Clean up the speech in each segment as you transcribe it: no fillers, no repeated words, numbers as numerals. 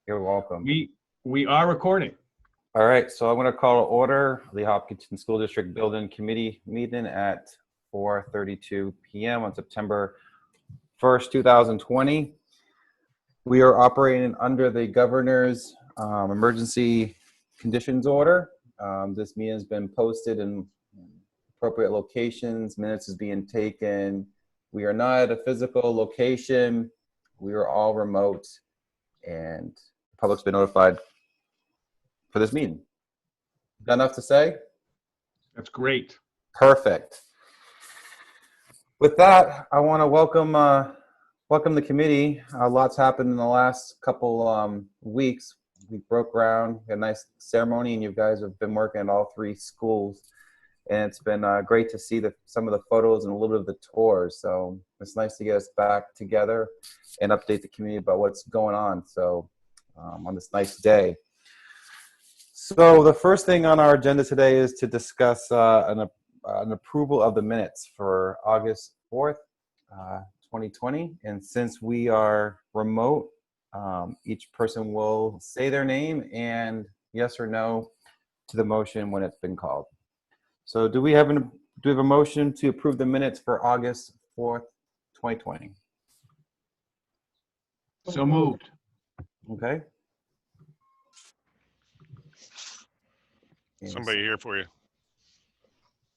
You're welcome. We are recording. All right, so I'm going to call to order the Hopkinton School District Building Committee meeting at 4:32 p.m. on September 1st, 2020. We are operating under the governor's emergency conditions order. This meeting has been posted in appropriate locations. Minutes is being taken. We are not at a physical location. We are all remote, and the public's been notified for this meeting. Got enough to say? That's great. Perfect. With that, I want to welcome the committee. Lots happened in the last couple weeks. We broke ground, we had a nice ceremony, and you guys have been working at all three schools. And it's been great to see some of the photos and a little bit of the tours. So it's nice to get us back together and update the community about what's going on. So on this nice day. So the first thing on our agenda today is to discuss an approval of the minutes for August 4th, 2020. And since we are remote, each person will say their name and yes or no to the motion when it's been called. So do we have a motion to approve the minutes for August 4th, 2020? So moved. Okay. Somebody here for you.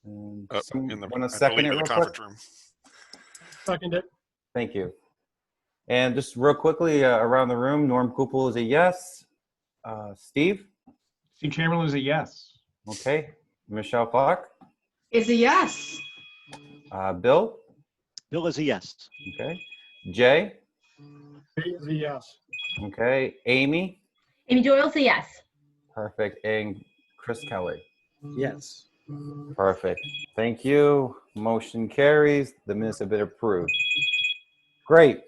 Want to second it real quick? Second it. Thank you. And just real quickly around the room, Norm Kupel is a yes. Steve? Steve Chamberlain is a yes. Okay. Michelle Clark? Is a yes. Bill? Bill is a yes. Okay. Jay? Jay is a yes. Okay. Amy? Amy Doyle's a yes. Perfect. And Chris Kelly? Yes. Perfect. Thank you. Motion carries. The minutes have been approved. Great.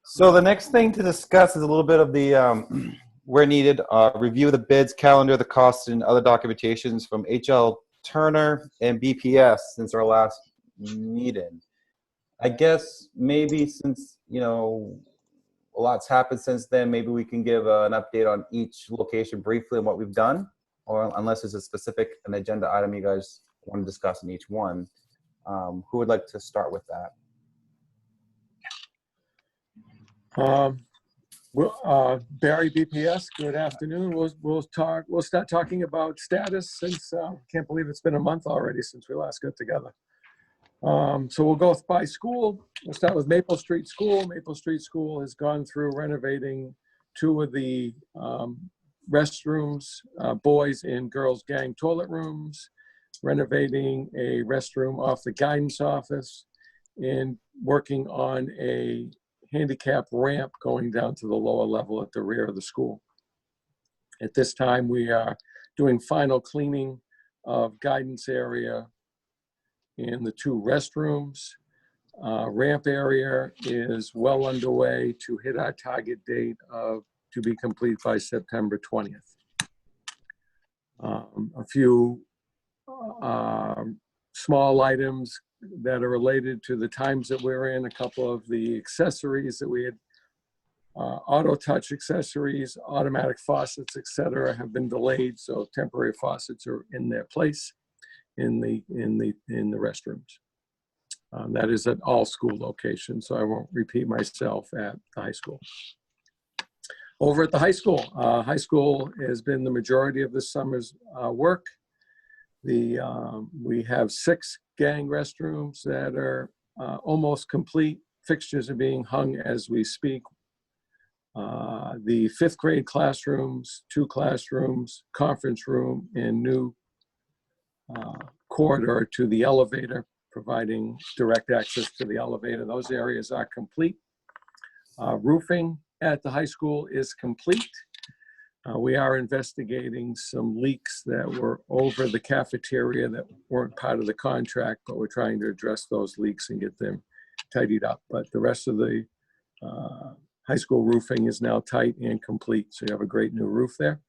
So the next thing to discuss is a little bit of the, where needed, review the bids, calendar, the costs, and other documentations from HL Turner and BPS since our last meeting. I guess maybe since, a lot's happened since then, maybe we can give an update on each location briefly and what we've done, or unless there's an agenda item you guys want to discuss in each one. Who would like to start with that? Barry BPS, good afternoon. We'll start talking about status since can't believe it's been a month already since we last got together. So we'll go by school. We'll start with Maple Street School. Maple Street School has gone through renovating two of the restrooms, boys and girls gang toilet rooms, renovating a restroom off the guidance office, and working on a handicap ramp going down to the lower level at the rear of the school. At this time, we are doing final cleaning of guidance area in the two restrooms. Ramp area is well underway to hit our target date to be complete by September 20th. A few small items that are related to the times that we're in, a couple of the accessories that we had, auto touch accessories, automatic faucets, etc., have been delayed, so temporary faucets are in their place in the restrooms. That is at all school locations, so I won't repeat myself at the high school. Over at the high school has been the majority of this summer's work. We have 6 gang restrooms that are almost complete. Fixtures are being hung as we speak. The 5th grade classrooms, 2 classrooms, conference room, and new corridor to the elevator, providing direct access to the elevator. Those areas are complete. Roofing at the high school is complete. We are investigating some leaks that were over the cafeteria that weren't part of the contract, but we're trying to address those leaks and get them tidied up. But the rest of the high school roofing is now tight and complete. So you have a great new roof there.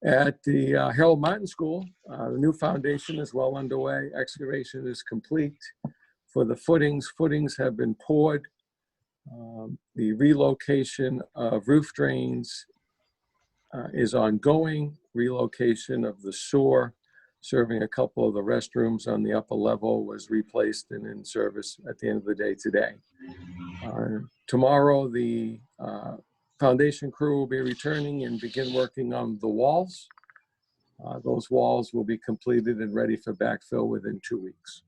At the Harold Martin School, the new foundation is well underway. Excavation is complete. For the footings have been poured. The relocation of roof drains is ongoing. Relocation of the sewer serving a couple of the restrooms on the upper level was replaced and in service at the end of the day today. Tomorrow, the foundation crew will be returning and begin working on the walls. Those walls will be completed and ready for backfill within 2 weeks.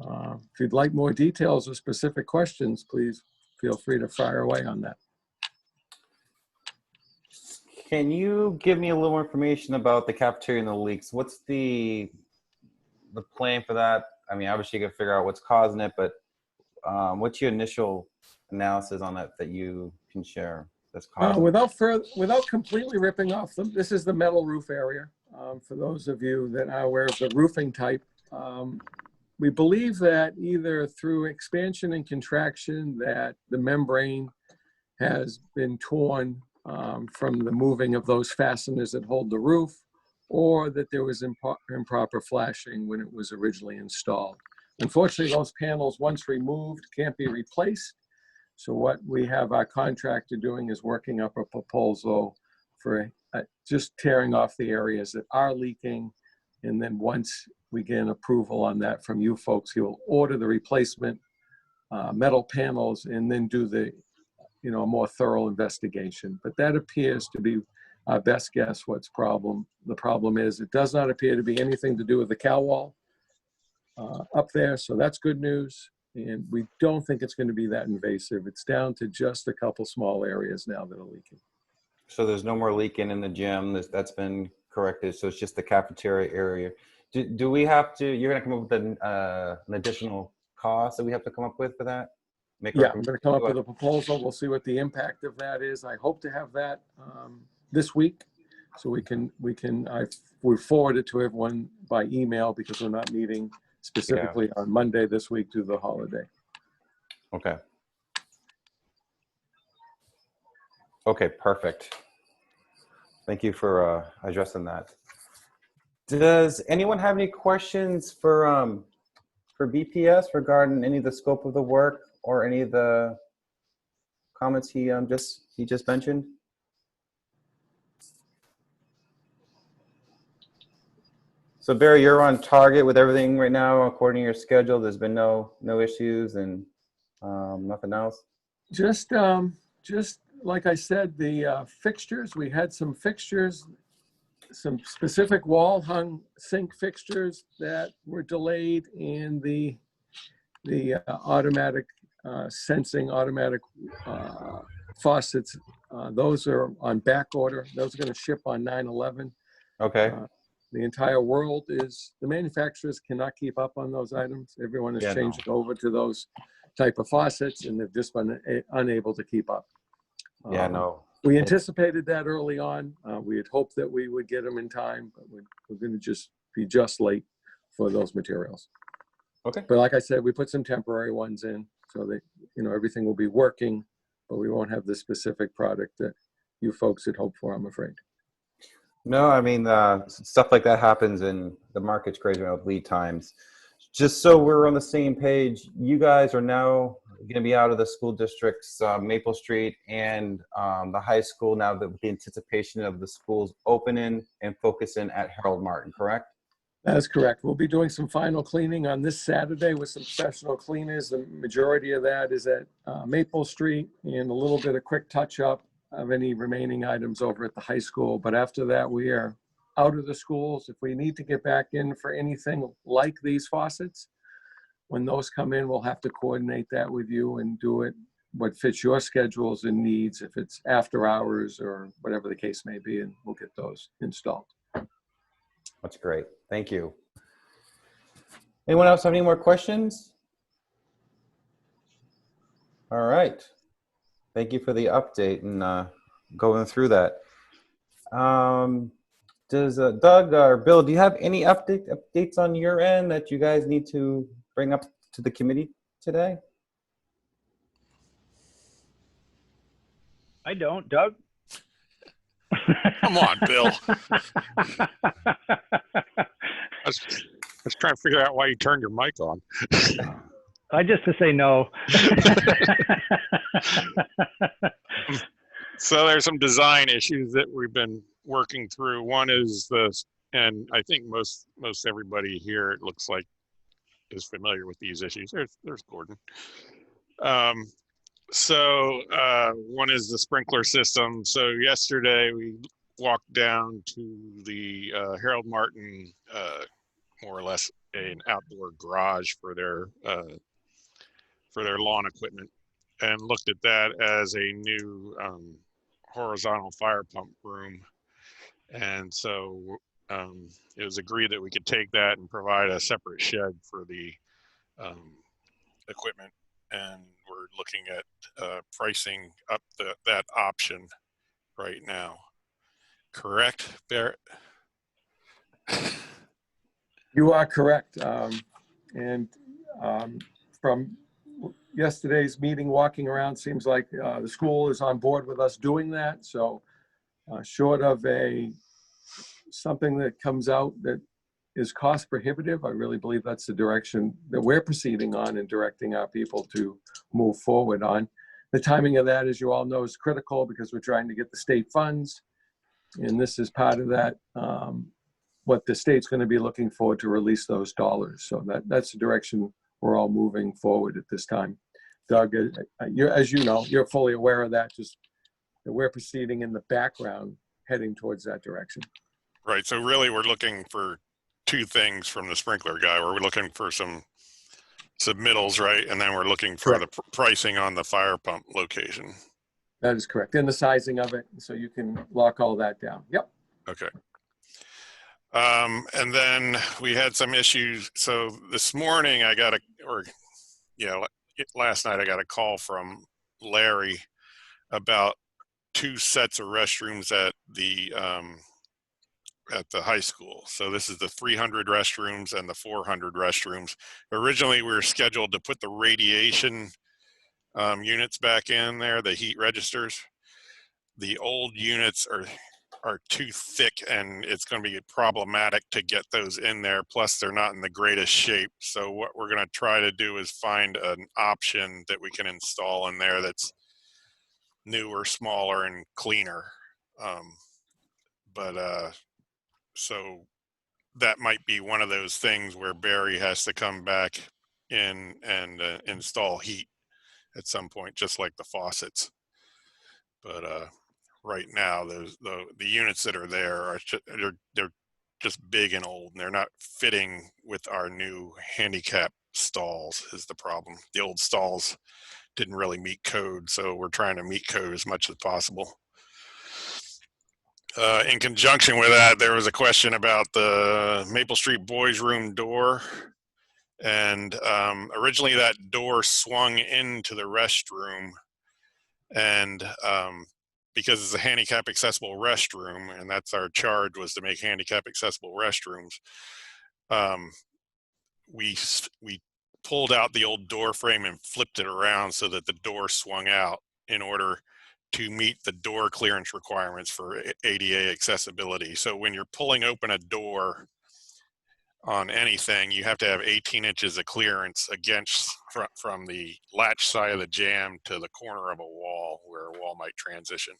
If you'd like more details or specific questions, please feel free to fire away on that. Can you give me a little more information about the cafeteria and the leaks? What's the plan for that? I mean, obviously you can figure out what's causing it, but what's your initial analysis on that you can share that's causing it? Without completely ripping off them, this is the metal roof area. For those of you that are aware of the roofing type, we believe that either through expansion and contraction that the membrane has been torn from the moving of those fasteners that hold the roof, or that there was improper flashing when it was originally installed. Unfortunately, those panels, once removed, can't be replaced. So what we have our contractor doing is working up a proposal for just tearing off the areas that are leaking. And then once we get an approval on that from you folks, he will order the replacement metal panels and then do the more thorough investigation. But that appears to be our best guess what's the problem is. It does not appear to be anything to do with the cow wall up there, so that's good news. And we don't think it's going to be that invasive. It's down to just a couple small areas now that are leaking. So there's no more leaking in the gym. That's been corrected. So it's just the cafeteria area. Do we have to, you're going to come up with an additional cost that we have to come up with for that? Yeah, I'm going to come up with a proposal. We'll see what the impact of that is. I hope to have that this week, so we forward it to everyone by email because we're not meeting specifically on Monday this week due to the holiday. Okay. Okay, perfect. Thank you for addressing that. Does anyone have any questions for BPS regarding any of the scope of the work or any of the comments he just mentioned? So Barry, you're on target with everything right now according to your schedule. There's been no issues and nothing else. Just like I said, the fixtures, we had some fixtures, some specific wall hung sink fixtures that were delayed, and the automatic sensing automatic faucets, those are on back order. Those are going to ship on 9/11. Okay. The entire world the manufacturers cannot keep up on those items. Everyone is changing over to those type of faucets, and they've just been unable to keep up. Yeah, no. We anticipated that early on. We had hoped that we would get them in time, but we're going to be just late for those materials. Okay. But like I said, we put some temporary ones in so that everything will be working, but we won't have the specific product that you folks had hoped for, I'm afraid. No, I mean, stuff like that happens and the market's crazy about lead times. Just so we're on the same page, you guys are now going to be out of the school districts, Maple Street and the high school now that with the anticipation of the schools opening and focusing at Harold Martin, correct? That is correct. We'll be doing some final cleaning on this Saturday with some professional cleaners. The majority of that is at Maple Street and a little bit of quick touch up of any remaining items over at the high school. But after that, we are out of the schools. If we need to get back in for anything like these faucets, when those come in, we'll have to coordinate that with you and do it what fits your schedules and needs, if it's after hours or whatever the case may be, and we'll get those installed. That's great. Thank you. Anyone else have any more questions? All right. Thank you for the update and going through that. Does Doug or Bill, do you have any updates on your end that you guys need to bring up to the committee today? I don't, Doug. Come on, Bill. I was trying to figure out why you turned your mic on. just to say no. So there's some design issues that we've been working through. One is and I think most everybody here, it looks like, is familiar with these issues. There's Gordon. One is the sprinkler system. So yesterday we walked down to the Harold Martin, more or less an outdoor garage for their lawn equipment, and looked at that as a new horizontal fire pump room. And so it was agreed that we could take that and provide a separate shed for the equipment. And we're looking at pricing up that option right now. Correct, Barrett? You are correct. From yesterday's meeting, walking around, seems like the school is on board with us doing that. So short of something that comes out that is cost prohibitive, I really believe that's the direction that we're proceeding on and directing our people to move forward on. The timing of that, as you all know, is critical because we're trying to get the state funds. And this is part of that, what the state's going to be looking for to release those dollars. So that's the direction we're all moving forward at this time. Doug, as you know, you're fully aware of that, just that we're proceeding in the background, heading towards that direction. Right. So really, we're looking for two things from the sprinkler guy. We're looking for some submittals, right? And then we're looking for the pricing on the fire pump location. That is correct. And the sizing of it, so you can lock all that down. Yep. Okay. And then we had some issues. So this morning last night I got a call from Larry about two sets of restrooms at the high school. So this is the 300 restrooms and the 400 restrooms. Originally, we were scheduled to put the radiation units back in there, the heat registers. The old units are too thick, and it's going to be problematic to get those in there. Plus, they're not in the greatest shape. So what we're going to try to do is find an option that we can install in there that's newer, smaller, and cleaner. So that might be one of those things where Barry has to come back in and install heat at some point, just like the faucets. But right now, the units that are there they're just big and old, and they're not fitting with our new handicap stalls is the problem. The old stalls didn't really meet code, so we're trying to meet code as much as possible. In conjunction with that, there was a question about the Maple Street boys room door. And originally that door swung into the restroom. And because it's a handicap accessible restroom, and that's our charge, was to make handicap accessible restrooms, we pulled out the old door frame and flipped it around so that the door swung out in order to meet the door clearance requirements for ADA accessibility. So when you're pulling open a door on anything, you have to have 18 inches of clearance against from the latch side of the jamb to the corner of a wall where a wall might transition.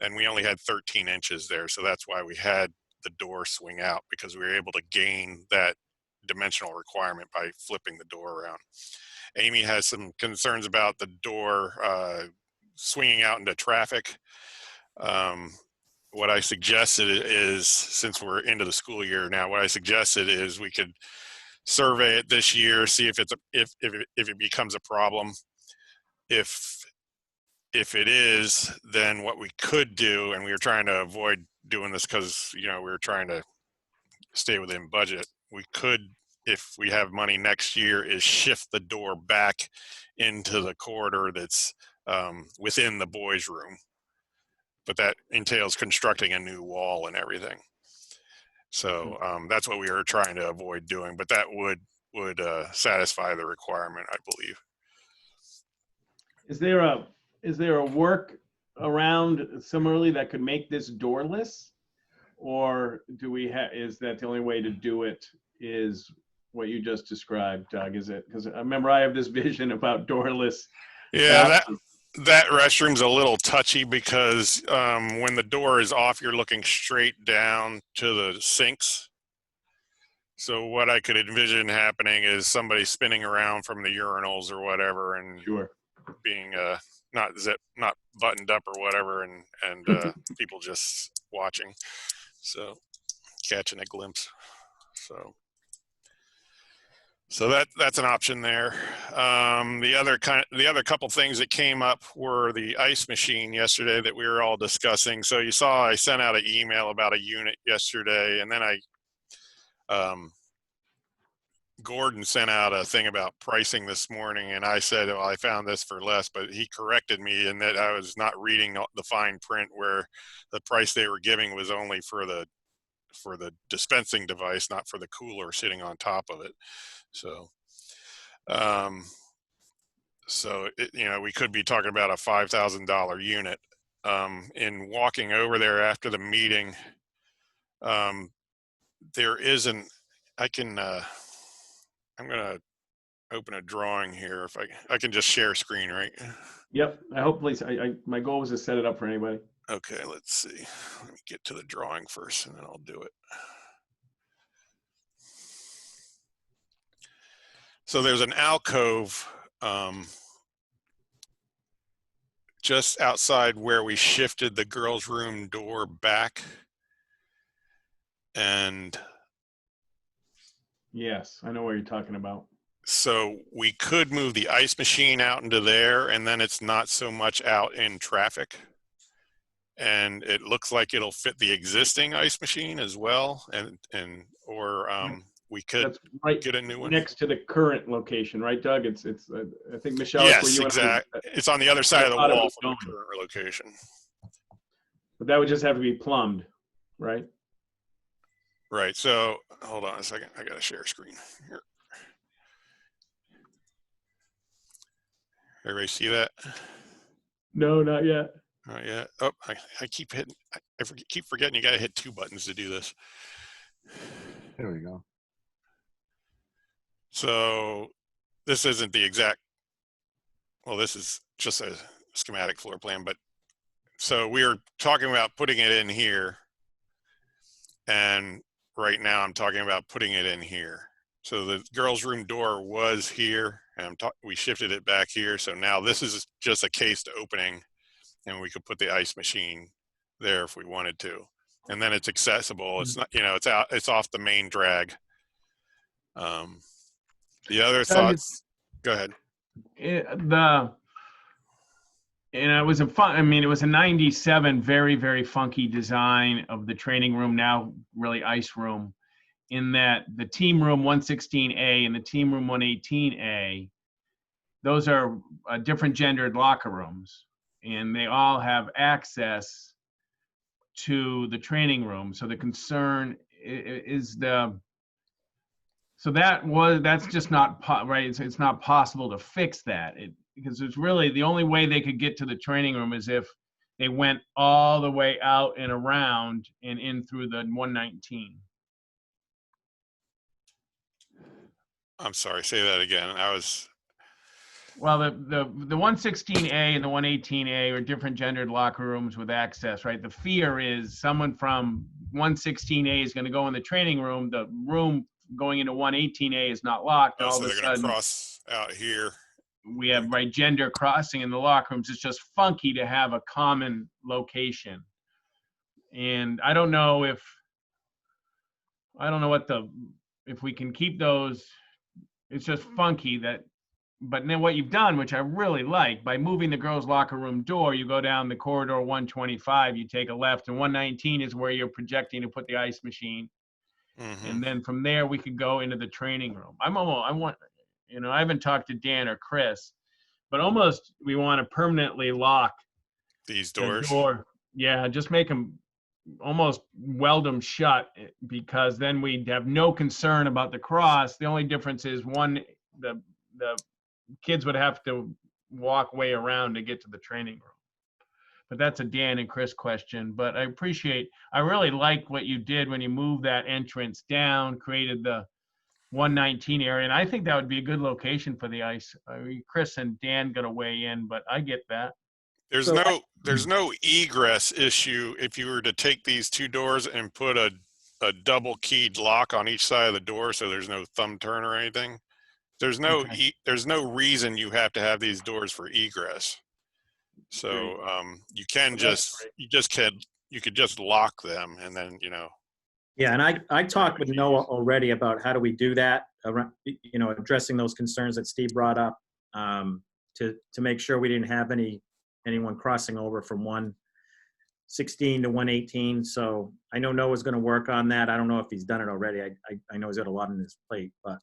And we only had 13 inches there. So that's why we had the door swing out, because we were able to gain that dimensional requirement by flipping the door around. Amy has some concerns about the door swinging out into traffic. What I suggested is, since we're into the school year now, what I suggested is we could survey it this year, see if it becomes a problem. If it is, then what we could do, and we were trying to avoid doing this because we were trying to stay within budget. We could, if we have money next year, is shift the door back into the corridor that's within the boys' room. But that entails constructing a new wall and everything. So that's what we were trying to avoid doing, but that would satisfy the requirement, I believe. Is there a work around similarly that could make this doorless? Or is that the only way to do it is what you just described, Doug? Is it, because I remember I have this vision about doorless Yeah, bathrooms. that restroom's a little touchy because when the door is off, you're looking straight down to the sinks. So what I could envision happening is somebody spinning around from the urinals or whatever, and Sure. being not buttoned up or whatever, and people just watching, so catching a glimpse. So that's an option there. The other couple things that came up were the ice machine yesterday that we were all discussing. So you saw I sent out an email about a unit yesterday, and then Gordon sent out a thing about pricing this morning, and I said, well, I found this for less, but he corrected me in that I was not reading the fine print where the price they were giving was only for the dispensing device, not for the cooler sitting on top of it. So, we could be talking about a $5,000 unit. In walking over there after the meeting, there isn't, I'm going to open a drawing here. If I can just share screen, right? Yep. My goal was to set it up for anybody. Okay, let's see. Let me get to the drawing first and then I'll do it. So there's an alcove just outside where we shifted the girls' room door back. And Yes, I know what you're talking about. so we could move the ice machine out into there, and then it's not so much out in traffic. And it looks like it'll fit the existing ice machine as well. Or we could That's right get a new one. next to the current location, right, Doug? It's I think Michelle. Yes, where you exactly. It's on the other side of the thought it wall was from the going. current location. But that would just have to be plumbed, right? Right. So hold on a second. I got to share screen here. Everybody see that? No, not yet. Not yet. Oh, I keep hitting. Keep forgetting you got to hit 2 buttons to do this. There we go. So this isn't the exact. Well, this is just a schematic floor plan, but so we are talking about putting it in here, and right now I'm talking about putting it in here. So the girls' room door was here, and we shifted it back here. So now this is just a cased opening, and we could put the ice machine there if we wanted to. And then it's accessible. It's not, it's out. It's off the main drag. The other thoughts. Go ahead. It was it was a 97 very, very funky design of the training room, now really ice room, in that the team room 116A and the team room 118A, those are different gendered locker rooms, and they all have access to the training room. So the concern is that's just not right. It's not possible to fix that because it's really the only way they could get to the training room is if they went all the way out and around and in through the 119. I'm sorry. Say that again. Well, the 116A and the 118A are different gendered locker rooms with access, right? The fear is someone from 116A is going to go in the training room. The room going into 118A is not locked. Oh, all so of a they're going to sudden, cross out here. we have gender crossing in the locker rooms. It's just funky to have a common location. And I don't know if we can keep those. It's just funky but then what you've done, which I really like, by moving the girls' locker room door, you go down the corridor 125, you take a left, and 119 is where you're projecting to put the ice machine. Mm-hmm. And then from there, we could go into the training room. I haven't talked to Dan or Chris, but almost we want to permanently lock These doors. the door. Yeah, just make them almost weld them shut, because then we'd have no concern about the cross. The only difference is the kids would have to walk way around to get to the training room. But that's a Dan and Chris question. But I really like what you did when you moved that entrance down, created the 119 area, and I think that would be a good location for the ice. I mean, Chris and Dan got to weigh in, but I get that. There's no egress issue if you were to take these two doors and put a double keyed lock on each side of the door, so there's no thumb turn or anything. There's no Okay. there's no reason you have to have these doors for egress. So you can So that's great. you could just lock them, and then Yeah, and I talked with Noah already about how do we do that, addressing those concerns that Steve brought up, to make sure we didn't have anyone crossing over from 116 to 118. So I know Noah's going to work on that. I don't know if he's done it already. I know he's got a lot on his plate, but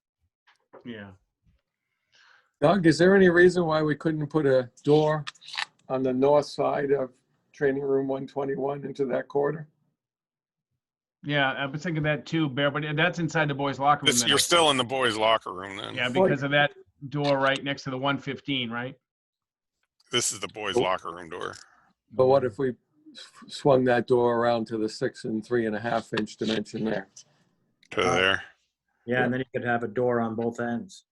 Yeah. Doug, is there any reason why we couldn't put a door on the north side of training room 121 into that corridor? Yeah, I was thinking that too, Bear, but that's inside the boys' locker room. then, you're I still think. in the boys' locker room then. Yeah, because of that door right next to the 115, right? This is the boys' locker room door. But what if we swung that door around to the 6 and 3.5 inch dimension there? To there. yeah, and then you could have a door on both ends.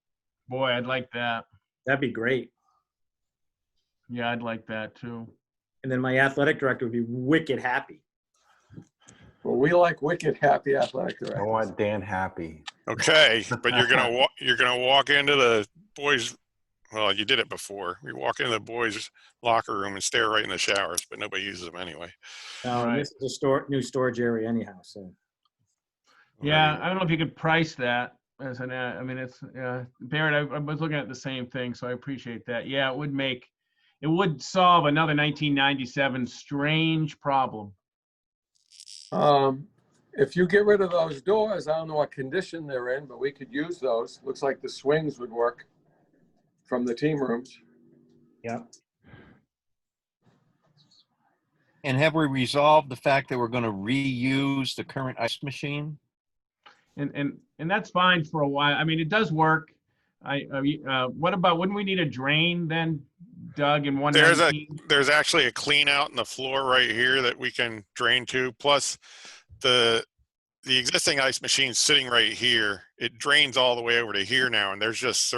Boy, I'd like that. That'd be great. Yeah, I'd like that too. And then my athletic director would be wicked happy. Well, we like wicked happy athletic I directors. want Dan happy. Okay, but you're gonna walk into the boys. Well, you did it before. You walk into the boys' locker room and stare right in the showers, but nobody uses them anyway. Right. This is a new storage area anyhow. So Yeah, I don't know if you could price that as an. I mean, it's Barrett. I was looking at the same thing, so I appreciate that. Yeah, it would solve another 1997 strange problem. If you get rid of those doors, I don't know what condition they're in, but we could use those. Looks like the swings would work from the team rooms. yeah, And have we resolved the fact that we're going to reuse the current ice machine? And that's fine for a while. I mean, it does work. What about, wouldn't we need a drain then, Doug, in 119? There's actually a clean out in the floor right here that we can drain to. Plus, the existing ice machine sitting right here, it drains all the way over to here now, and there's just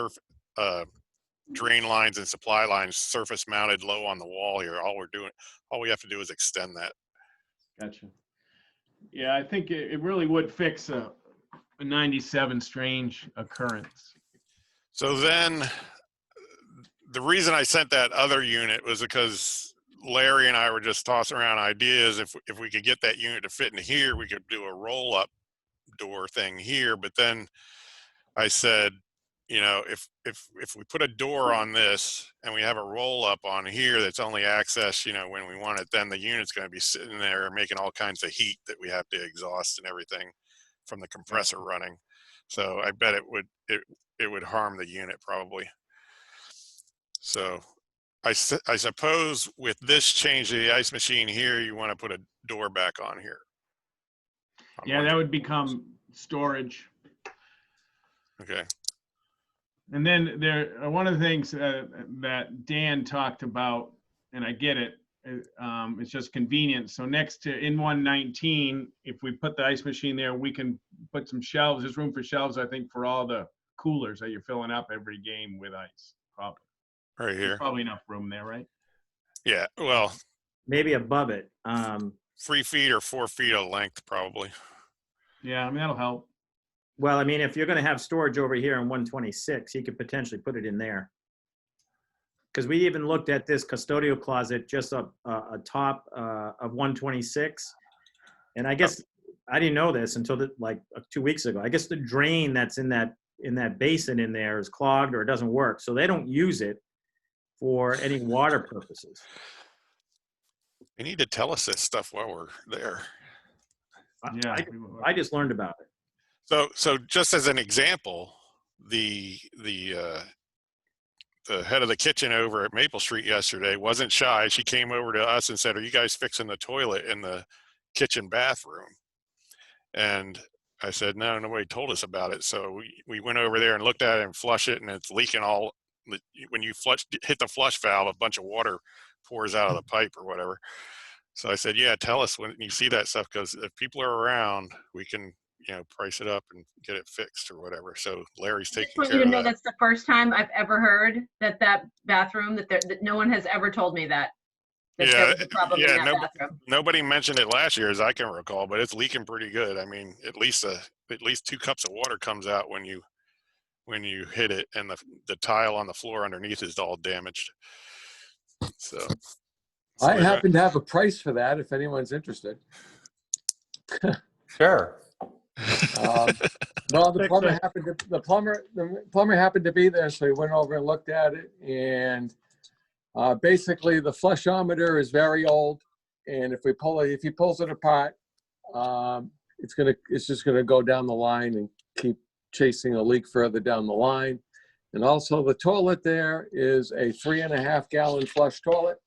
drain lines and supply lines surface mounted low on the wall here. All we have to do is extend that. Gotcha. Yeah, I think it really would fix a 97 strange occurrence. So then the reason I sent that other unit was because Larry and I were just tossing around ideas. If we could get that unit to fit in here, we could do a roll up door thing here. But then I said, if we put a door on this and we have a roll up on here that's only accessed, when we want it, then the unit's going to be sitting there making all kinds of heat that we have to exhaust and everything from the compressor running. So I bet it would harm the unit probably. So I suppose with this change to the ice machine here, you want to put a door back on here. Yeah, that would become storage. Okay. And then one of the things that Dan talked about, and I get it, it's just convenient. So next to in 119, if we put the ice machine there, we can put some shelves. There's room for shelves, I think, for all the coolers that you're filling up every game with ice. Probably. Right here. There's probably enough room there, right? Yeah. Well, maybe above it. 3 feet or 4 feet of length, probably. Yeah, I mean, that'll help. Well, I mean, if you're going to have storage over here in 126, you could potentially put it in there. Because we even looked at this custodial closet just up top of 126. And I guess I didn't know this until like 2 weeks ago. I guess the drain that's in that basin in there is clogged or it doesn't work. So they don't use it for any water purposes. You need to tell us this stuff while we're there. Yeah. I just learned about it. So just as an example, the head of the kitchen over at Maple Street yesterday wasn't shy. She came over to us and said, "Are you guys fixing the toilet in the kitchen bathroom?" And I said, "No, nobody told us about it." So we went over there and looked at it and flush it, and it's leaking all. When you hit the flush valve, a bunch of water pours out of the pipe or whatever. So I said, "Yeah, tell us when you see that stuff, because if people are around, we can price it up and get it fixed or whatever. So Larry's I just taking want you care to of know that. that's the first time I've ever heard that bathroom, that no one has ever told me that there Yeah, was a problem in yeah. that bathroom. Nobody mentioned it last year, as I can recall, but it's leaking pretty good. I mean, at least 2 cups of water comes out when you hit it, and the tile on the floor underneath is all damaged. So I they're happen to have a price for that if anyone's interested. Sure. No, the Fix plumber it. the plumber happened to be there, so he went over and looked at it. And basically, the flushometer is very old, and if he pulls it apart, it's just gonna go down the line and keep chasing a leak further down the line. And also, the toilet there is a 3.5 gallon flush toilet,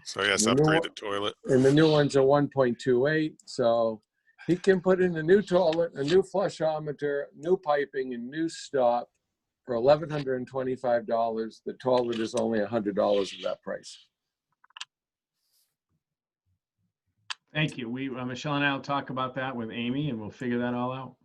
So he has to The new upgrade one- the toilet. and the new ones are 1.28. So he can put in a new toilet, a new flushometer, new piping, and new stop for $1,125. The toilet is only $100 of that price. Thank you. Michelle and I will talk about that with Amy, and we'll figure that all out.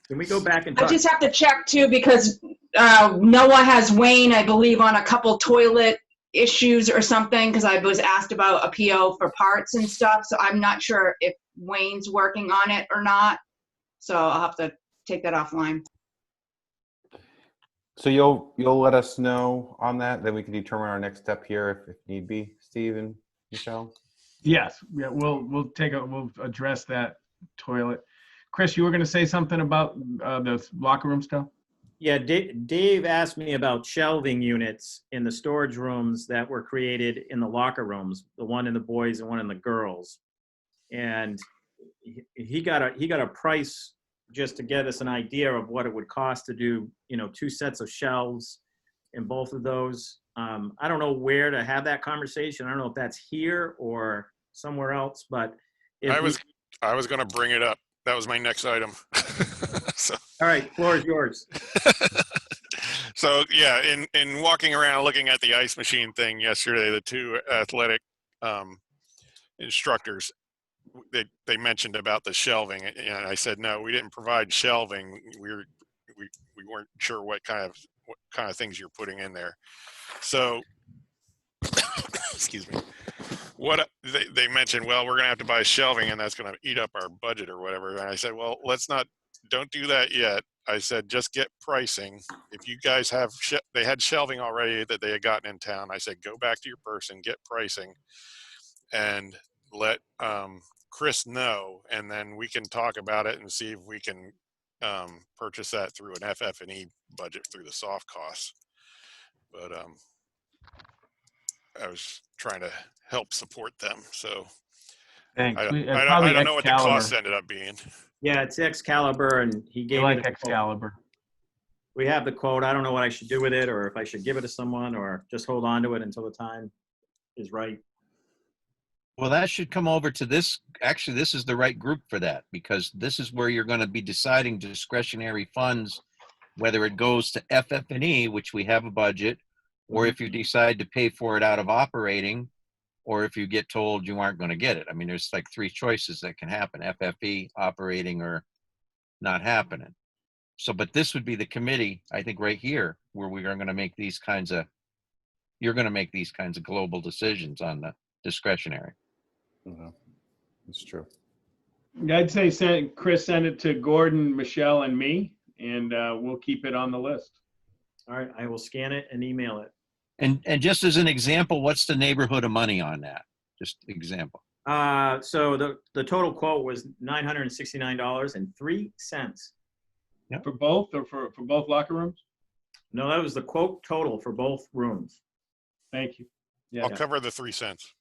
Can we go back and I talk? just have to check too, because Noah has Wayne, I believe, on a couple toilet issues or something, because I was asked about a PO for parts and stuff. So I'm not sure if Wayne's working on it or not. So I'll have to take that offline. So you'll let us know on that, then we can determine our next step here if need be. Steve and Michelle. Yes, yeah, we'll address that toilet. Chris, you were going to say something about the locker room stuff? Yeah, Dave asked me about shelving units in the storage rooms that were created in the locker rooms, the one in the boys and one in the girls. And he got a price just to get us an idea of what it would cost to do, 2 sets of shelves in both of those. I don't know where to have that conversation. I don't know if that's here or somewhere else, but I was going to bring it up. That was my next item. So. All right, floor is yours. So yeah, in walking around looking at the ice machine thing yesterday, the 2 athletic instructors, they mentioned about the shelving, and I said no, we didn't provide shelving. We weren't sure what kind of things you're putting in there. So excuse me. What they mentioned, well, we're going to have to buy shelving, and that's going to eat up our budget or whatever. And I said, well, don't do that yet. I said, just get pricing. If you guys have, they had shelving already that they had gotten in town. I said, go back to your person, get pricing, and let Chris know, and then we can talk about it and see if we can purchase that through an FF&E budget through the soft costs. But I was trying to help support them, so Thanks. I Probably don't know what the Excalibur. cost ended up being. Yeah, it's Excalibur, and he You gave like me the quote. Excalibur. We have the quote. I don't know what I should do with it, or if I should give it to someone, or just hold on to it until the time is right. Well, that should come over to this. Actually, this is the right group for that, because this is where you're going to be deciding discretionary funds, whether it goes to FF&E, which we have a budget, or if you decide to pay for it out of operating, or if you get told you aren't going to get it. I mean, there's like 3 choices that can happen: FFE, operating, or not happening. So, but this would be the committee, I think, right here, where we are going to make these kinds of, you're going to make these kinds of global decisions on the discretionary. It's true. I'd say Chris, send it to Gordon, Michelle, and me, and we'll keep it on the list. All right, I will scan it and email it. And just as an example, what's the neighborhood of money on that? Just example. So the total quote was $969.03. For both, or for both locker rooms? No, that was the quote total for both rooms. Thank you. I'll cover the 3 cents.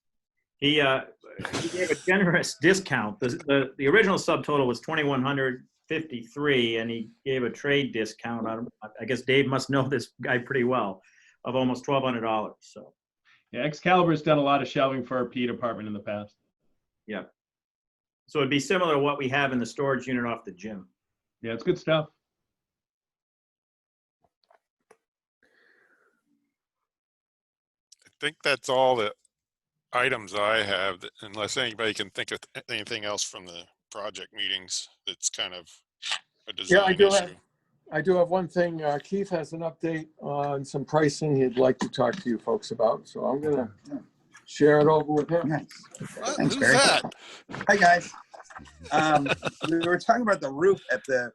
He gave a generous discount. The original subtotal was $2,153, and he gave a trade discount. I guess Dave must know this guy pretty well, of almost $1,200. So Yeah, Excalibur's done a lot of shelving for our P department in the past. yeah, so it'd be similar to what we have in the storage unit off the gym. Yeah, it's good stuff. I think that's all the items I have, unless anybody can think of anything else from the project meetings. It's kind of a Yeah, I design do issue. have, I do have one thing. Keith has an update on some pricing he'd like to talk to you folks about. So I'm gonna share it over with him. Nice. What? Thanks, Who's Barry. that? Hi, guys. We were talking about the roof at the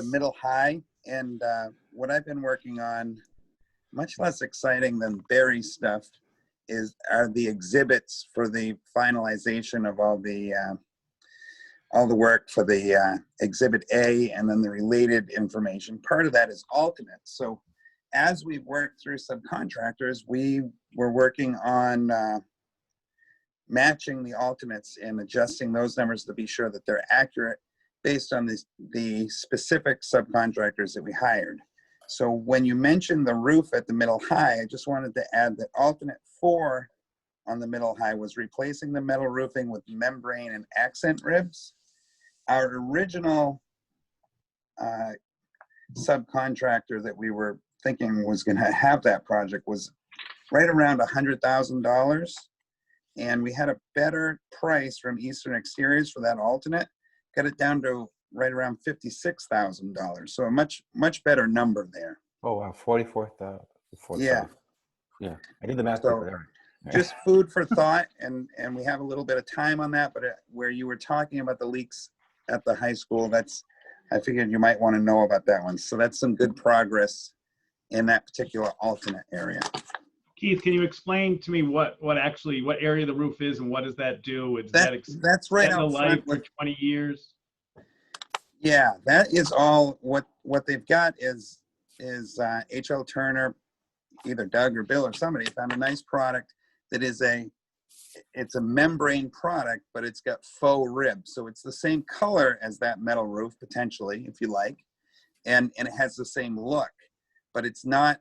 middle high, and what I've been working on, much less exciting than Barry's stuff, are the exhibits for the finalization of all the work for the Exhibit A and then the related information. Part of that is alternates. So as we've worked through subcontractors, we were working on matching the alternates and adjusting those numbers to be sure that they're accurate based on the specific subcontractors that we hired. So when you mentioned the roof at the middle high, I just wanted to add that alternate 4 on the middle high was replacing the metal roofing with membrane and accent ribs. Our original subcontractor that we were thinking was going to have that project was right around $100,000. And we had a better price from Eastern Exteriors for that alternate, got it down to right around $56,000. So a much better number there. Oh, wow, 44,000. Yeah. Yeah, I did the math So- quickly there. Just food for thought, and we have a little bit of time on that, but where you were talking about the leaks at the high school, I figured you might want to know about that one. So that's some good progress in that particular alternate area. Keith, can you explain to me what area the roof is and what does that do? Does that That's right extend the out life front for with, 20 years? yeah, that is all. What they've got is H.L. Turner, either Doug or Bill or somebody found a nice product that is it's a membrane product, but it's got faux ribs. So it's the same color as that metal roof, potentially, if you like. And it has the same look, but it's not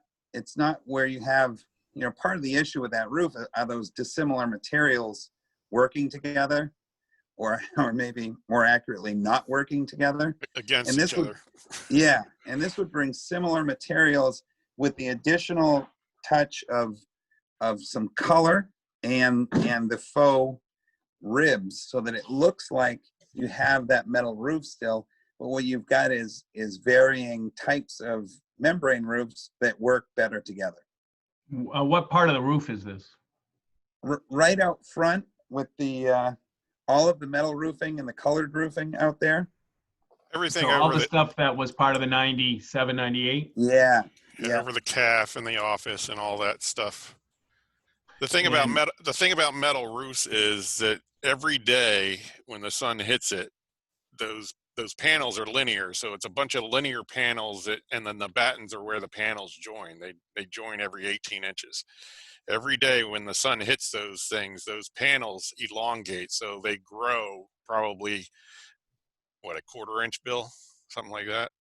where you have, part of the issue with that roof are those dissimilar materials working together, or maybe more accurately, not working together. Against And this each would, other. yeah, and this would bring similar materials with the additional touch of some color and the faux ribs, so that it looks like you have that metal roof still, but what you've got is varying types of membrane roofs that work better together. What part of the roof is this? Right out front with the all of the metal roofing and the colored roofing out there. Everything So all over the the stuff that was part of the 97, 98? Yeah. over the calf and the office and all that stuff. The thing about And- metal roofs is that every day when the sun hits it, those panels are linear. So it's a bunch of linear panels and then the battens are where the panels join. They join every 18 inches. Every day when the sun hits those things, those panels elongate. So they grow probably, what, a 1/4 inch, Bill? Something like that.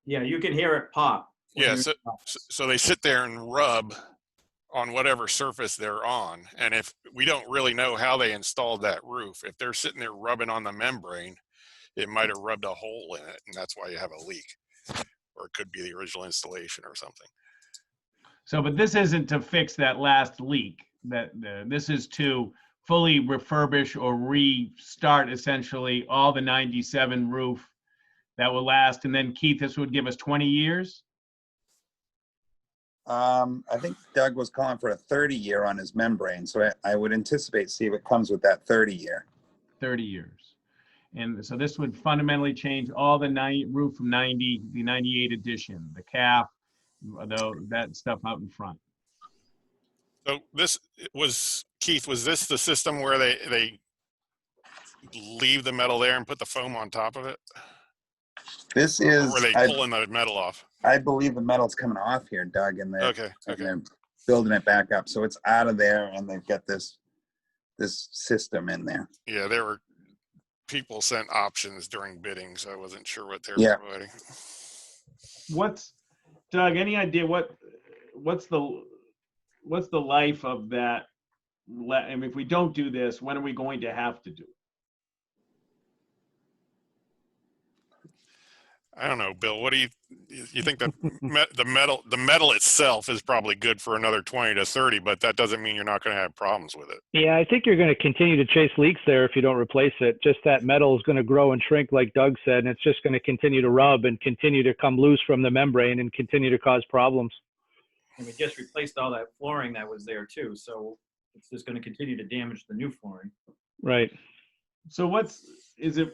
Yeah, you can hear it pop. when Yeah. you- So they sit there and rub on whatever surface they're on. And if we don't really know how they installed that roof, if they're sitting there rubbing on the membrane, it might have rubbed a hole in it, and that's why you have a leak. Or it could be the original installation or something. So, but this isn't to fix that last leak. This is to fully refurbish or restart essentially all the 97 roof that will last. And then Keith, this would give us 20 years? I think Doug was calling for a 30-year on his membrane, so I would anticipate see if it comes with that 30-year. 30 years. And so this would fundamentally change all the roof from 90, the 98 edition, the calf, that stuff out in front. So this was, Keith, was this the system where they leave the metal there and put the foam on top of it? This Or is, were they pulling the metal off? I believe the metal's coming off here, Doug, and Okay. they're building it back up. So it's out of there, and they've got this system in there. Yeah, there were people sent options during bidding, so I wasn't sure what they were Yeah. providing. Doug, any idea what's the life of that? I mean, if we don't do this, when are we going to have to do it? I don't know, Bill. What do you think that the metal itself is probably good for another 20 to 30, but that doesn't mean you're not going to have problems with it. Yeah, I think you're going to continue to chase leaks there if you don't replace it. Just that metal is going to grow and shrink, like Doug said, and it's just going to continue to rub and continue to come loose from the membrane and continue to cause problems. And we just replaced all that flooring that was there too, so it's just going to continue to damage the new flooring. Right. So is it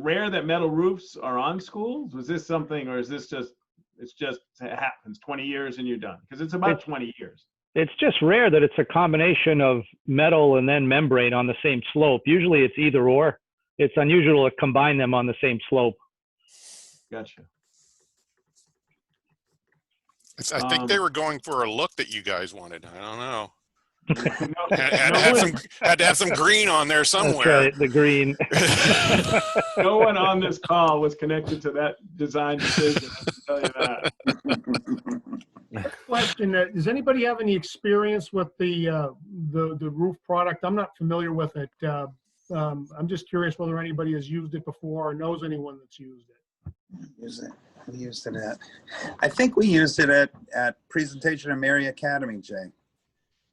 rare that metal roofs are on schools? Was this something, or is this just, it happens 20 years and you're done? Because it's about 20 years. It's just rare that it's a combination of metal and then membrane on the same slope. Usually it's either or. It's unusual to combine them on the same slope. Gotcha. I think they were going for a look that you guys wanted. I don't know. Had to have some green on there somewhere. That's right, the green. No one on this call was connected to that design decision, I can tell you that. Question, does anybody have any experience with the roof product? I'm not familiar with it. I'm just curious whether anybody has used it before or knows anyone that's used it. We used it at, I think we used it at Presentation of Mary Academy, Jay,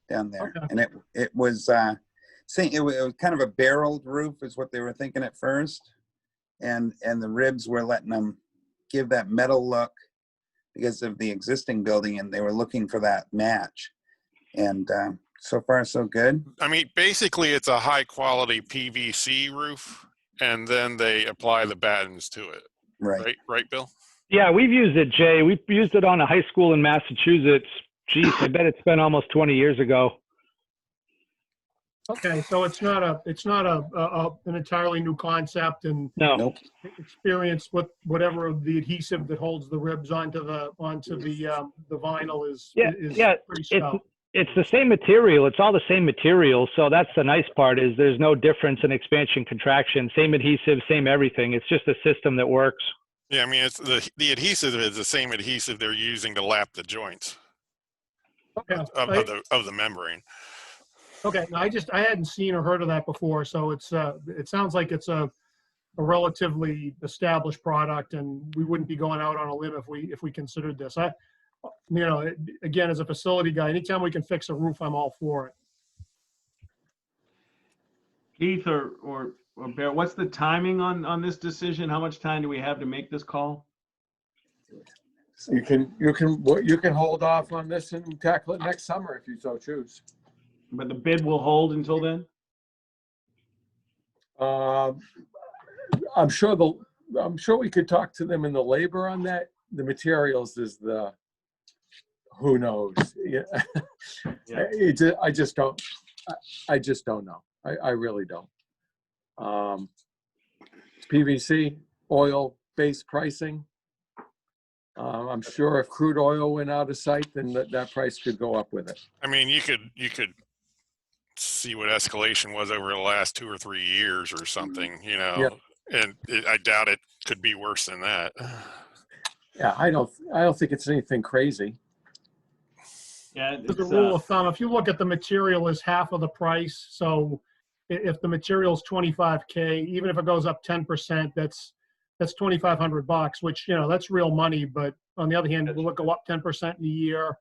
down there. Okay. And it was it was kind of a barreled roof is what they were thinking at first. And the ribs were letting them give that metal look because of the existing building, and they were looking for that match. And so far, so good. I mean, basically, it's a high quality PVC roof, and then they apply the battens to it. Right, Bill? Yeah, we've used it, Jay. We've used it on a high school in Massachusetts. Geez, I bet it's been almost 20 years ago. Okay, so it's not an entirely new concept, and no experience with whatever the adhesive that holds the ribs onto the vinyl is pretty stout. It's the same material. It's all the same material. So that's the nice part, is there's no difference in expansion, contraction, same adhesive, same everything. It's just a system that works. Yeah, I mean, it's the adhesive is the same adhesive they're using to lap the joints of the membrane. Okay, I hadn't seen or heard of that before, so it sounds like it's a relatively established product, and we wouldn't be going out on a limb if we considered this. Again, as a facility guy, anytime we can fix a roof, I'm all for it. Keith or Bear, what's the timing on this decision? How much time do we have to make this call? You can hold off on this and tackle it next summer if you so choose. But the bid will hold until then? I'm sure we could talk to them in the labor on that. The materials is the who knows. Yeah. I just don't know. I really don't. PVC oil based pricing. I'm sure if crude oil went out of sight, then that price could go up with it. I mean, you could see what escalation was over the last 2 or 3 years or something, and I doubt it could be worse than that. Yeah, I don't think it's anything crazy. Yeah, as a rule of thumb, if you look at the material is half of the price, so if the material is $25K, even if it goes up 10%, that's $2,500, which that's real money. But on the other hand, will it go up 10% in a year?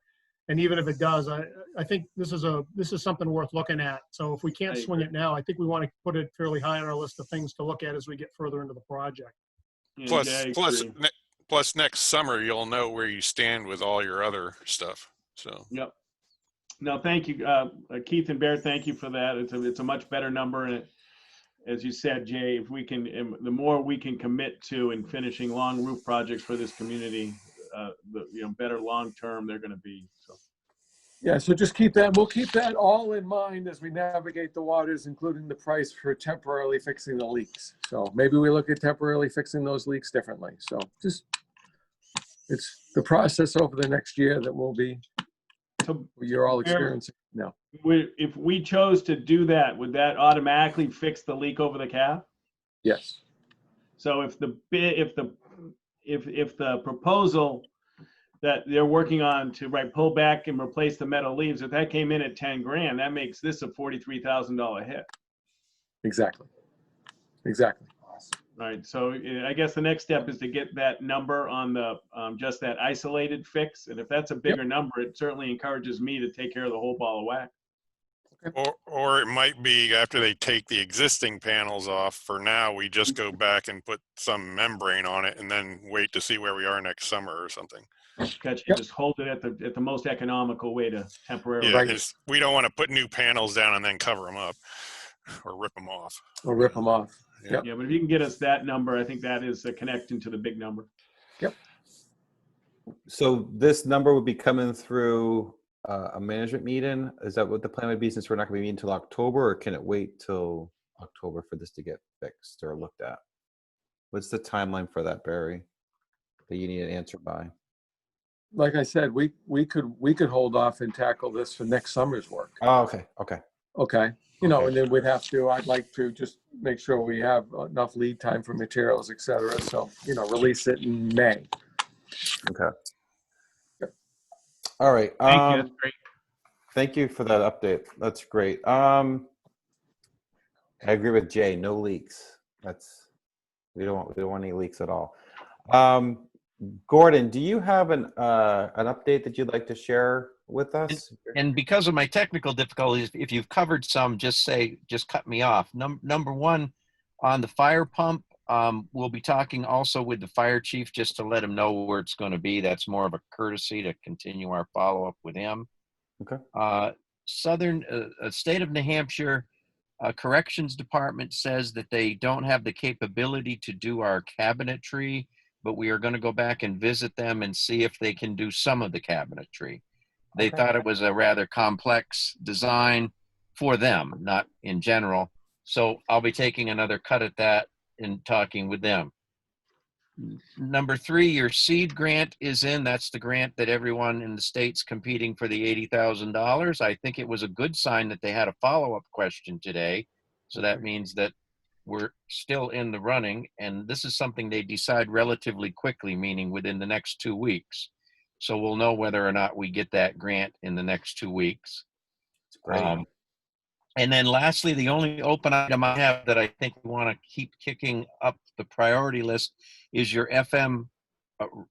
And even if it does, I think this is something worth looking at. So if we can't swing it now, I think we want to put it fairly high on our list of things to look at as we get further into the project. Plus next summer, you'll know where you stand with all your other stuff. So. Yep. No, thank you, Keith and Bear. Thank you for that. It's a much better number, and as you said, Jay, if we can, the more we can commit to in finishing long roof projects for this community, the better long term they're going to be. So. Yeah, so just we'll keep that all in mind as we navigate the waters, including the price for temporarily fixing the leaks. So maybe we look at temporarily fixing those leaks differently. So it's the process over the next year that you're all experiencing now. If we chose to do that, would that automatically fix the leak over the cap? Yes. So if the proposal that they're working on to pull back and replace the metal leaves, if that came in at 10 grand, that makes this a $43,000 hit. Exactly. All right, so I guess the next step is to get that number on the, just that isolated fix. And if that's a bigger number, it certainly encourages me to take care of the whole ball of wax. Or it might be after they take the existing panels off, for now, we just go back and put some membrane on it and then wait to see where we are next summer or something. Catch, Yep. just hold it at the most economical way to temporarily. Yeah, Right. it's, we don't want to put new panels down and then cover them up or rip them off. We'll rip them off. Yeah. Yep. Yeah, but if you can get us that number, I think that is a connection to the big number. So this number would be coming through a management meeting? Is that what the plan would be, since we're not going to be meeting until October, or can it wait till October for this to get fixed or looked at? What's the timeline for that, Barry, that you need an answer by? Like I said, we could hold off and tackle this for next summer's work. Oh, okay, okay. Okay. You know, Okay. and then we'd have to, I'd like to just make sure we have enough lead time for materials, et cetera. So, you know, release it in May. Okay. Yep. All right. Thank you, that's great. Thank you for that update. That's great. I agree with Jay. No leaks. We don't want any leaks at all. Gordon, do you have an update that you'd like to share with us? And because of my technical difficulties, if you've covered some, just cut me off. Number one, on the fire pump, we'll be talking also with the fire chief just to let him know where it's going to be. That's more of a courtesy to continue our follow-up with him. Okay. State of New Hampshire Corrections Department says that they don't have the capability to do our cabinetry, but we are going to go back and visit them and see if they can do some of the cabinetry. They Okay. thought it was a rather complex design for them, not in general. So I'll be taking another cut at that and talking with them. Number three, your seed grant is in. That's the grant that everyone in the state's competing for the $80,000. I think it was a good sign that they had a follow-up question today. So that means that we're still in the running, and this is something they decide relatively quickly, meaning within the next 2 weeks. So we'll know whether or not we get that grant in the next 2 weeks. Great. And then lastly, the only open item I have that I think we want to keep kicking up the priority list is your FM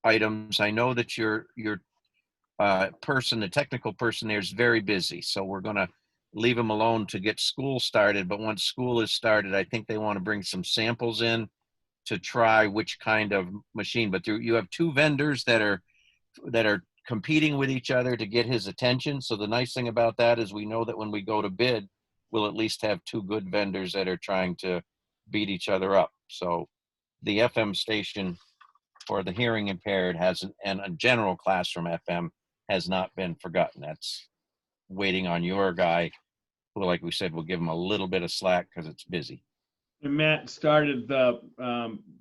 items. I know that your person, the technical person there, is very busy. So we're going to leave them alone to get school started. But once school is started, I think they want to bring some samples in to try which kind of machine. But you have two vendors that are competing with each other to get his attention. So the nice thing about that is we know that when we go to bid, we'll at least have two good vendors that are trying to beat each other up. So the FM station for the hearing impaired and a general classroom FM has not been forgotten. That's waiting on your guy, who, like we said, will give him a little bit of slack because it's busy. And Matt started the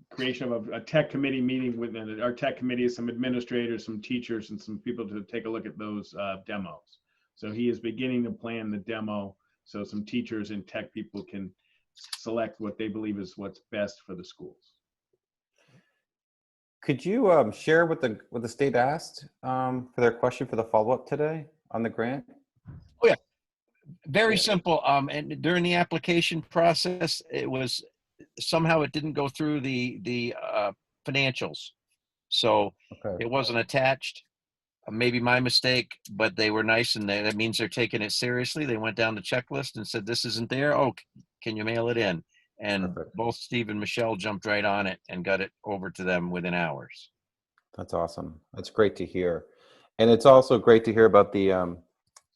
creation of a tech committee meeting with our tech committee, some administrators, some teachers, and some people to take a look at those demos. So he is beginning to plan the demo so some teachers and tech people can select what they believe is what's best for the schools. Could you share what the state asked for their question for the follow-up today on the grant? Oh, yeah. Very simple. And during the application process, it was somehow it didn't go through the financials. So Okay. it wasn't attached. Maybe my mistake, but they were nice, and that means they're taking it seriously. They went down the checklist and said, this isn't there. Oh, can you mail it in? And Perfect. both Steve and Michelle jumped right on it and got it over to them within hours. That's awesome. That's great to hear. And it's also great to hear about the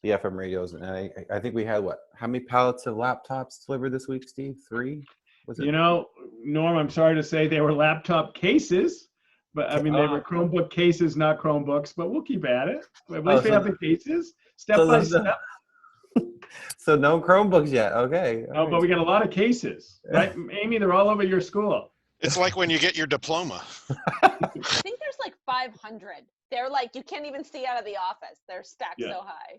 FM radios. And I think we had how many pallets of laptops delivered this week, Steve? 3? Was it? You know, Norm, I'm sorry to say they were laptop cases, but I mean, they were Chromebook cases, not Chromebooks, but we'll keep at it. At least we have the cases, step by step. So no Chromebooks yet. Okay. Oh, but we got a lot of cases, right? Amy, they're all over your school. It's like when you get your diploma. I think there's like 500. They're like, you can't even see out of the office. They're stacked so high.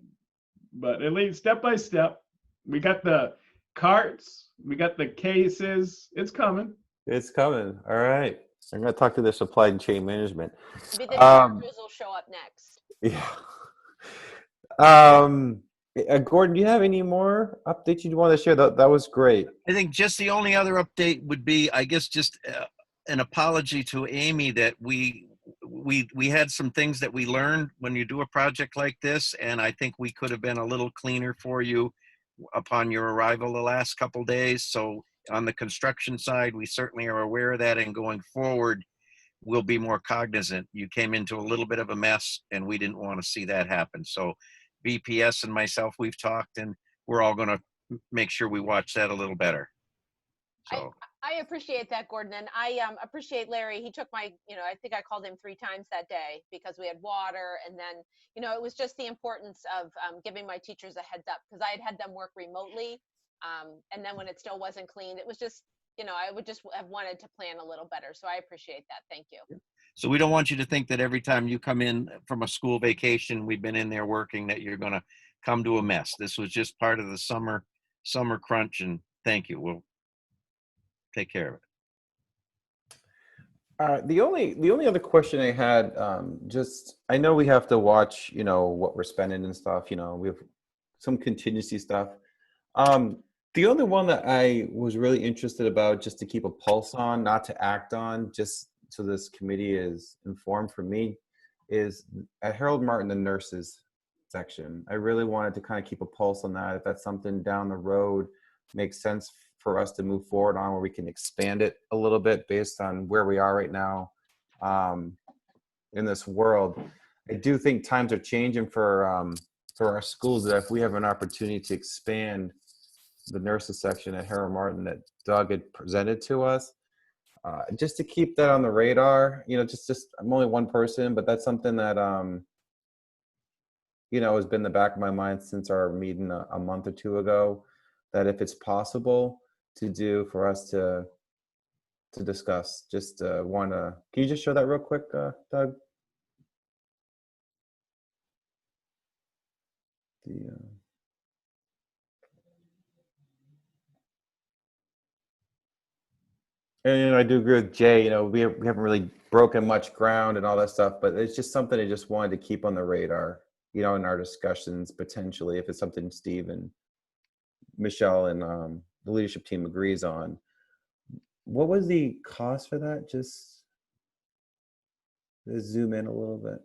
But at least step by step, we got the carts, we got the cases. It's coming. It's coming. All right. I'm going to talk to the supply chain management. Maybe the chargers will show up next. Yeah. Gordon, do you have any more updates you want to share? That was great. I think just the only other update would be, I guess, just an apology to Amy that we had some things that we learned when you do a project like this, and I think we could have been a little cleaner for you upon your arrival the last couple days. So on the construction side, we certainly are aware of that, and going forward, we'll be more cognizant. You came into a little bit of a mess, and we didn't want to see that happen. So BPS and myself, we've talked, and we're all going to make sure we watch that a little better. So I appreciate that, Gordon, and I appreciate Larry. He took my, I think I called him 3 times that day because we had water, and then, it was just the importance of giving my teachers a heads up because I had them work remotely, and then when it still wasn't clean, it was just, I would just have wanted to plan a little better. So I appreciate that. Thank you. So we don't want you to think that every time you come in from a school vacation, we've been in there working, that you're going to come to a mess. This was just part of the summer crunch, and thank you. We'll take care of it. The only other question I had, I know we have to watch, what we're spending and stuff. We have some contingency stuff. The only one that I was really interested about, just to keep a pulse on, not to act on, just so this committee is informed for me, is at Harold Martin, the nurses section. I really wanted to kind of keep a pulse on that. If that's something down the road makes sense for us to move forward on, where we can expand it a little bit based on where we are right now in this world. I do think times are changing for our schools, that if we have an opportunity to expand the nurses section at Harold Martin that Doug had presented to us, just to keep that on the radar, just I'm only one person, but that's something that has been in the back of my mind since our meeting a month or two ago, that if it's possible to do for us to discuss. Just can you just show that real quick, Doug? And I do agree with Jay. We haven't really broken much ground and all that stuff, but it's just something I just wanted to keep on the radar, in our discussions, potentially, if it's something Steve and Michelle and the leadership team agrees on. What was the cost for that? Just to zoom in a little bit.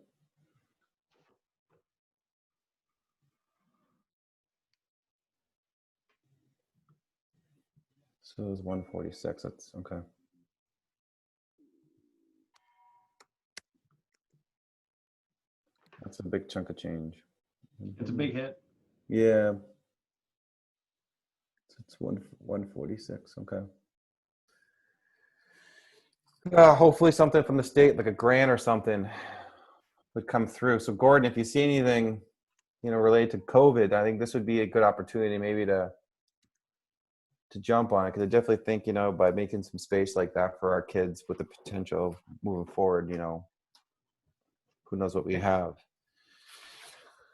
So it was 146. That's okay. That's a big chunk of change. It's a big hit. Yeah. It's 146. Okay. Hopefully something from the state, like a grant or something, would come through. So Gordon, if you see anything, related to COVID, I think this would be a good opportunity maybe to jump on it, because I definitely think, by making some space like that for our kids with the potential of moving forward, who knows what we have.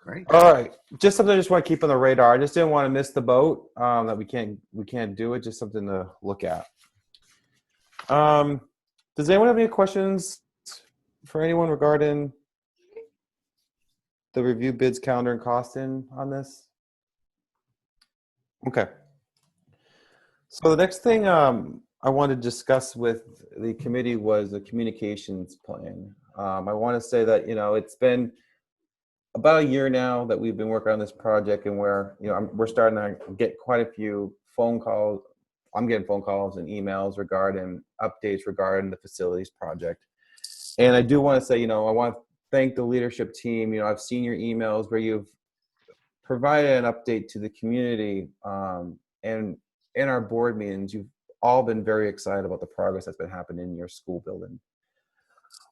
Great. All right, just something I just want to keep on the radar. I just didn't want to miss the boat, that we can't do it. Just something to look at. Does anyone have any questions for anyone regarding the review bids, calendar, and costing on this? Okay. So the next thing I wanted to discuss with the committee was the communications plan. I want to say that, it's been about a year now that we've been working on this project, and we're starting to get quite a few phone calls. I'm getting phone calls and emails regarding updates regarding the facilities project. And I do want to say, I want to thank the leadership team. I've seen your emails where you've provided an update to the community, and in our board meetings, you've all been very excited about the progress that's been happening in your school building.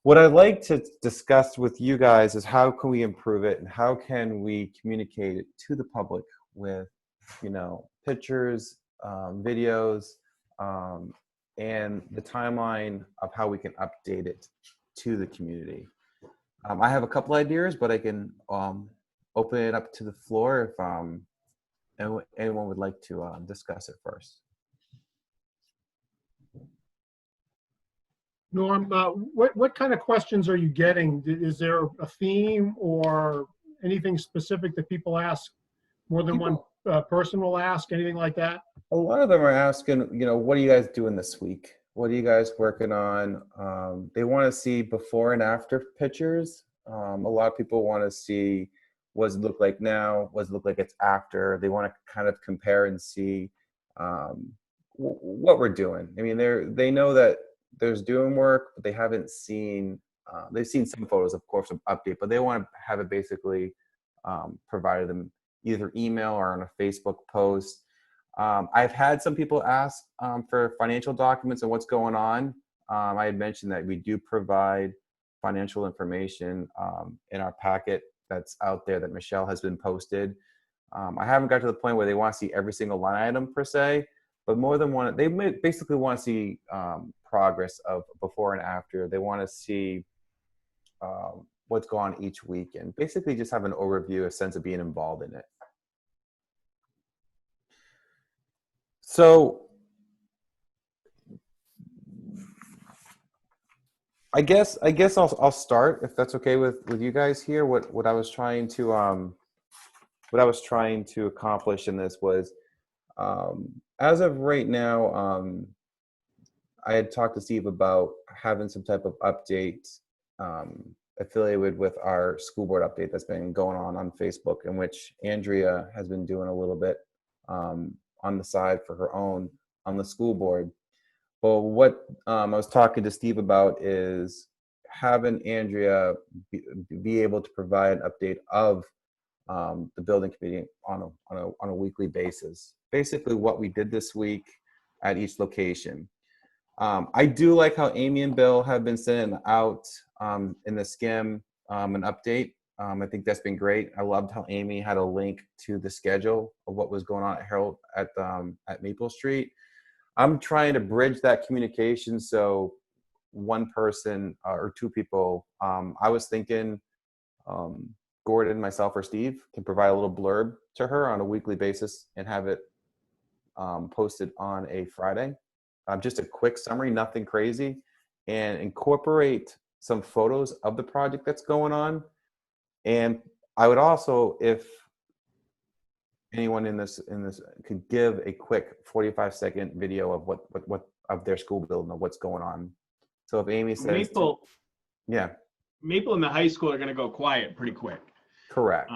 What I'd like to discuss with you guys is how can we improve it, and how can we communicate it to the public with, pictures, videos, and the timeline of how we can update it to the community. I have a couple ideas, but I can open it up to the floor if anyone would like to discuss it first. Norm, what kind of questions are you getting? Is there a theme or anything specific that people ask More than one person will ask, anything like that? A lot of them are asking, what are you guys doing this week? What are you guys working on? They want to see before and after pictures. A lot of people want to see what does it look like now, what does it look like it's after. They want to kind of compare and see what we're doing. I mean, they know that there's doing work, but they haven't seen, they've seen some photos, of course, of update, but they want to have it basically provided them either email or on a Facebook post. I've had some people ask for financial documents and what's going on. I had mentioned that we do provide financial information in our packet that's out there that Michelle has been posted. I haven't got to the point where they want to see every single line item per se, but more than one, they basically want to see progress of before and after. They want to see what's going on each week and basically just have an overview, a sense of being involved in it. So I guess I'll start, if that's okay with you guys here. What I was trying to accomplish in this was, as of right now, I had talked to Steve about having some type of update affiliated with our school board update that's been going on Facebook, in which Andrea has been doing a little bit on the side for her own on the school board. Well, what I was talking to Steve about is having Andrea be able to provide an update of the building committee on a weekly basis. Basically, what we did this week at each location. I do like how Amy and Bill have been sending out in the skim an update. I think that's been great. I loved how Amy had a link to the schedule of what was going on at Harold at Maple Street. I'm trying to bridge that communication so one person or two people, I was thinking Gordon, myself, or Steve can provide a little blurb to her on a weekly basis and have it posted on a Friday. Just a quick summary, nothing crazy, and incorporate some photos of the project that's going on. And I would also, if anyone in this could give a quick 45-second video of what of their school building, of what's going on. So if Amy says Maple and the high school are going to go quiet pretty quick. Correct.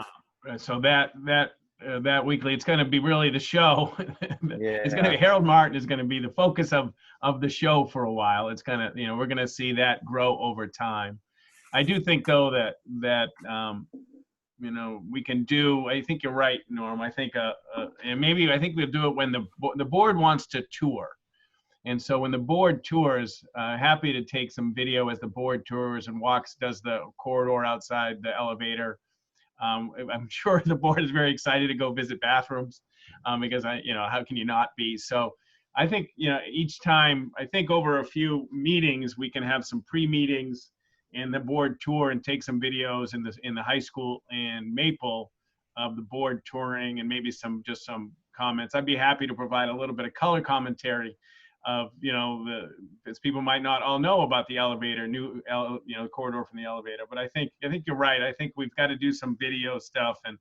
So that weekly, it's going to be really the show. It's going to be Yeah. Harold Martin is going to be the focus of the show for a while. It's going to, we're going to see that grow over time. I do think though that we can do, I think you're right, Norm. I think and maybe I think we'll do it when the board wants to tour. And so when the board tours, happy to take some video as the board tours and does the corridor outside the elevator. I'm sure the board is very excited to go visit bathrooms because how can you not be? So I think, each time, I think over a few meetings, we can have some pre-meetings and the board tour and take some videos in the high school and Maple of the board touring and maybe some comments. I'd be happy to provide a little bit of color commentary of, because people might not all know about the elevator, corridor from the elevator. But I think you're right. I think we've got to do some video stuff and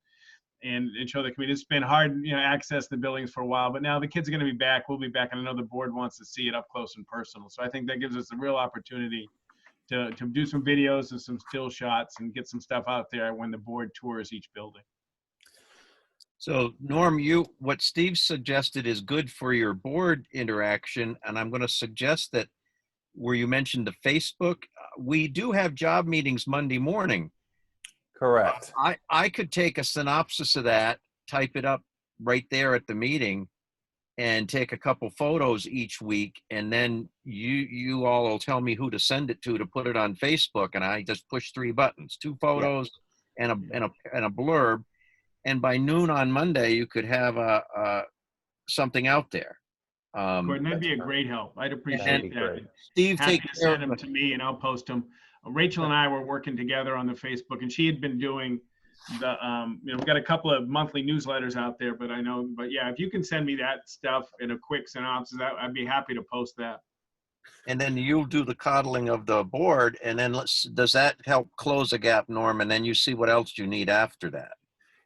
show the community. It's been hard, access the buildings for a while, but now the kids are going to be back. We'll be back, and I know the board wants to see it up close and personal. So I think that gives us a real opportunity to do some videos and some still shots and get some stuff out there when the board tours each building. So Norm, what Steve suggested is good for your board interaction. And I'm going to suggest that where you mentioned the Facebook, we do have job meetings Monday morning. Correct. I could take a synopsis of that, type it up right there at the meeting and take a couple photos each week. And then you all will tell me who to send it to put it on Facebook. And I just push 3 buttons, 2 photos and a blurb. And by noon on Monday, you could have something out there. Gordon, that'd be a great help. I'd appreciate that. Great. Steve, Happy take to send them to me and I'll post them. Rachel and I were working together on the Facebook, and she had been doing the, we've got a couple of monthly newsletters out there, but yeah, if you can send me that stuff in a quick synopsis, I'd be happy to post that. And then you'll do the coddling of the board, and then does that help close a gap, Norm? And then you see what else you need after that.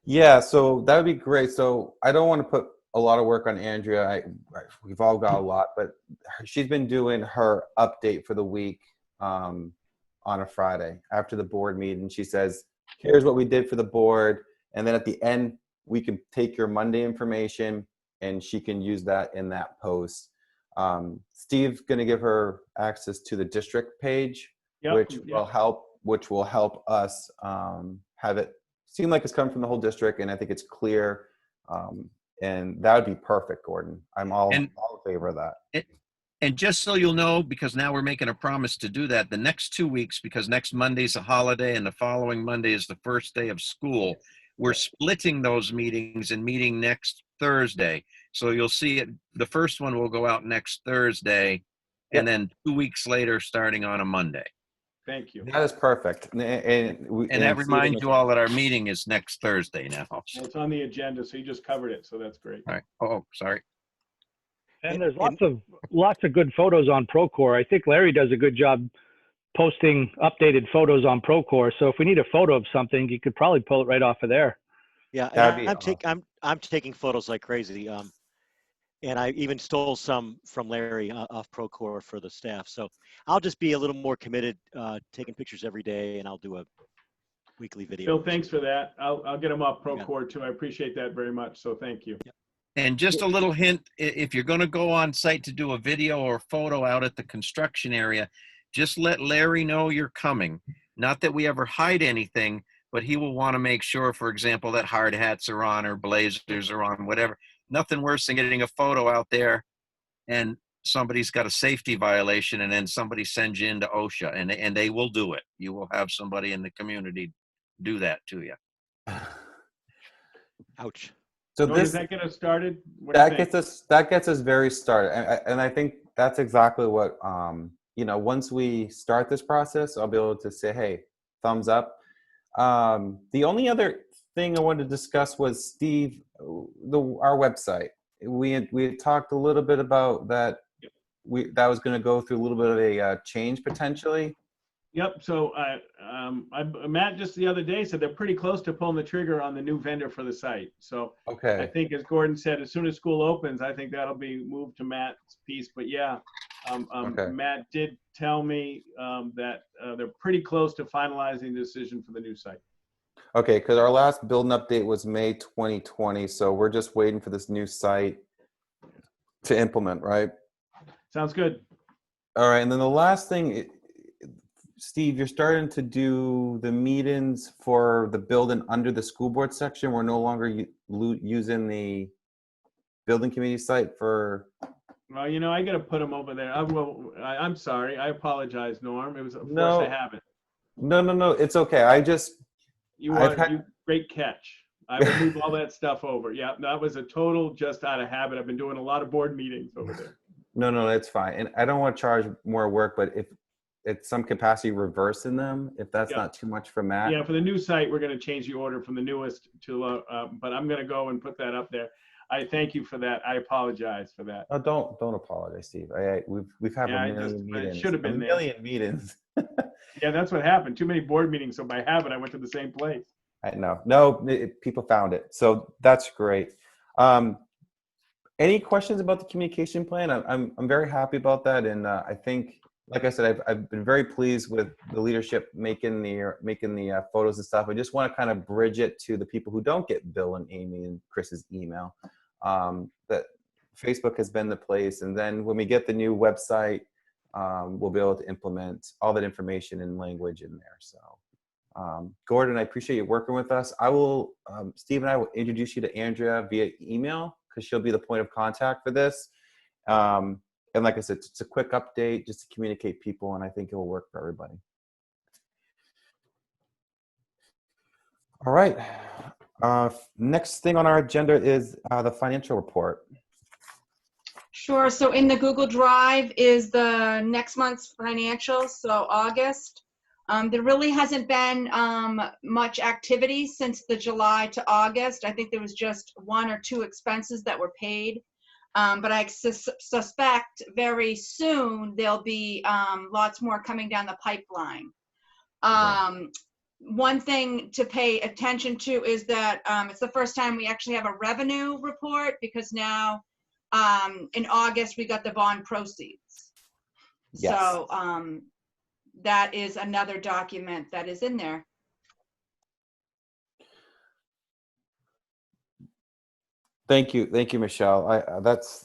Yeah, so that would be great. So I don't want to put a lot of work on Andrea. We've all got a lot, but she's been doing her update for the week on a Friday after the board meeting. She says, here's what we did for the board. And then at the end, we can take your Monday information and she can use that in that post. Steve's going to give her access to the district page, Yep, which yep. will help us have it seem like it's coming from the whole district, and I think it's clear. And that would be perfect, Gordon. I'm all in favor of that. And just so you'll know, because now we're making a promise to do that, the next 2 weeks, because next Monday's a holiday and the following Monday is the first day of school, we're splitting those meetings and meeting next Thursday. So you'll see it. The first one will go out next Thursday, and then 2 weeks later, starting on a Monday. Thank you. That is perfect. And that reminds you all that our meeting is next Thursday now. Well, it's on the agenda, so you just covered it, so that's great. All right. Oh, sorry. And there's lots of good photos on Procore. I think Larry does a good job posting updated photos on Procore. So if we need a photo of something, you could probably pull it right off of there. Yeah, I'm taking photos like crazy. And I even stole some from Larry off Procore for the staff. So I'll just be a little more committed, taking pictures every day, and I'll do a weekly video. Bill, thanks for that. I'll get them off Procore too. I appreciate that very much. So thank you. And just a little hint, if you're going to go on site to do a video or photo out at the construction area, just let Larry know you're coming. Not that we ever hide anything, but he will want to make sure, for example, that hard hats are on or blazers are on, whatever. Nothing worse than getting a photo out there and somebody's got a safety violation and then somebody sends you into OSHA, and they will do it. You will have somebody in the community do that to you. Ouch. So does that get us started? That gets us very started, and I think that's exactly what once we start this process, I'll be able to say, hey, thumbs up. The only other thing I wanted to discuss was Steve, our website. We had talked a little bit about that. That was going to go through a little bit of a change potentially. Yep. So Matt just the other day said they're pretty close to pulling the trigger on the new vendor for the site. So okay. I think, as Gordon said, as soon as school opens, I think that'll be moved to Matt's piece. But yeah, Matt did tell me that they're pretty close to finalizing the decision for the new site. Okay, because our last building update was May 2020, so we're just waiting for this new site to implement, right? Sounds good. All right, and then the last thing, Steve, you're starting to do the meetings for the building under the school board section. We're no longer using the building committee site for... Well, I got to put them over there. I'm sorry. I apologize, Norm. It was a force of habit. No, it's okay. Great catch. I would move all that stuff over. Yeah, that was a total just out of habit. I've been doing a lot of board meetings over there. No, it's fine. And I don't want to charge more work, but if it's some capacity reversing them, if that's not too much for Matt. Yeah, for the new site, we're going to change the order from the newest to, but I'm going to go and put that up there. I thank you for that. I apologize for that. Oh, don't apologize, Steve. We've had a million meetings. It should have been a million meetings. Yeah, that's what happened. Too many board meetings, so by habit, I went to the same place. I know. No, people found it, so that's great. Any questions about the communication plan? I'm very happy about that, and I think, like I said, I've been very pleased with the leadership making the photos and stuff. I just want to kind of bridge it to the people who don't get Bill and Amy and Chris's email. That Facebook has been the place, and then when we get the new website, we'll be able to implement all that information and language in there. So, Gordon, I appreciate you working with us. Steve and I will introduce you to Andrea via email because she'll be the point of contact for this. And like I said, it's a quick update just to communicate people, and I think it will work for everybody. All right. Next thing on our agenda is the financial report. Sure. So in the Google Drive is the next month's financials, so August. There really hasn't been much activity since the July to August. I think there was just 1 or 2 expenses that were paid. But I suspect very soon there'll be lots more coming down the pipeline. one thing to pay attention to is that it's the first time we actually have a revenue report, because now in August we got the bond proceeds. Yes. So that is another document that is in there. Thank you, Michelle.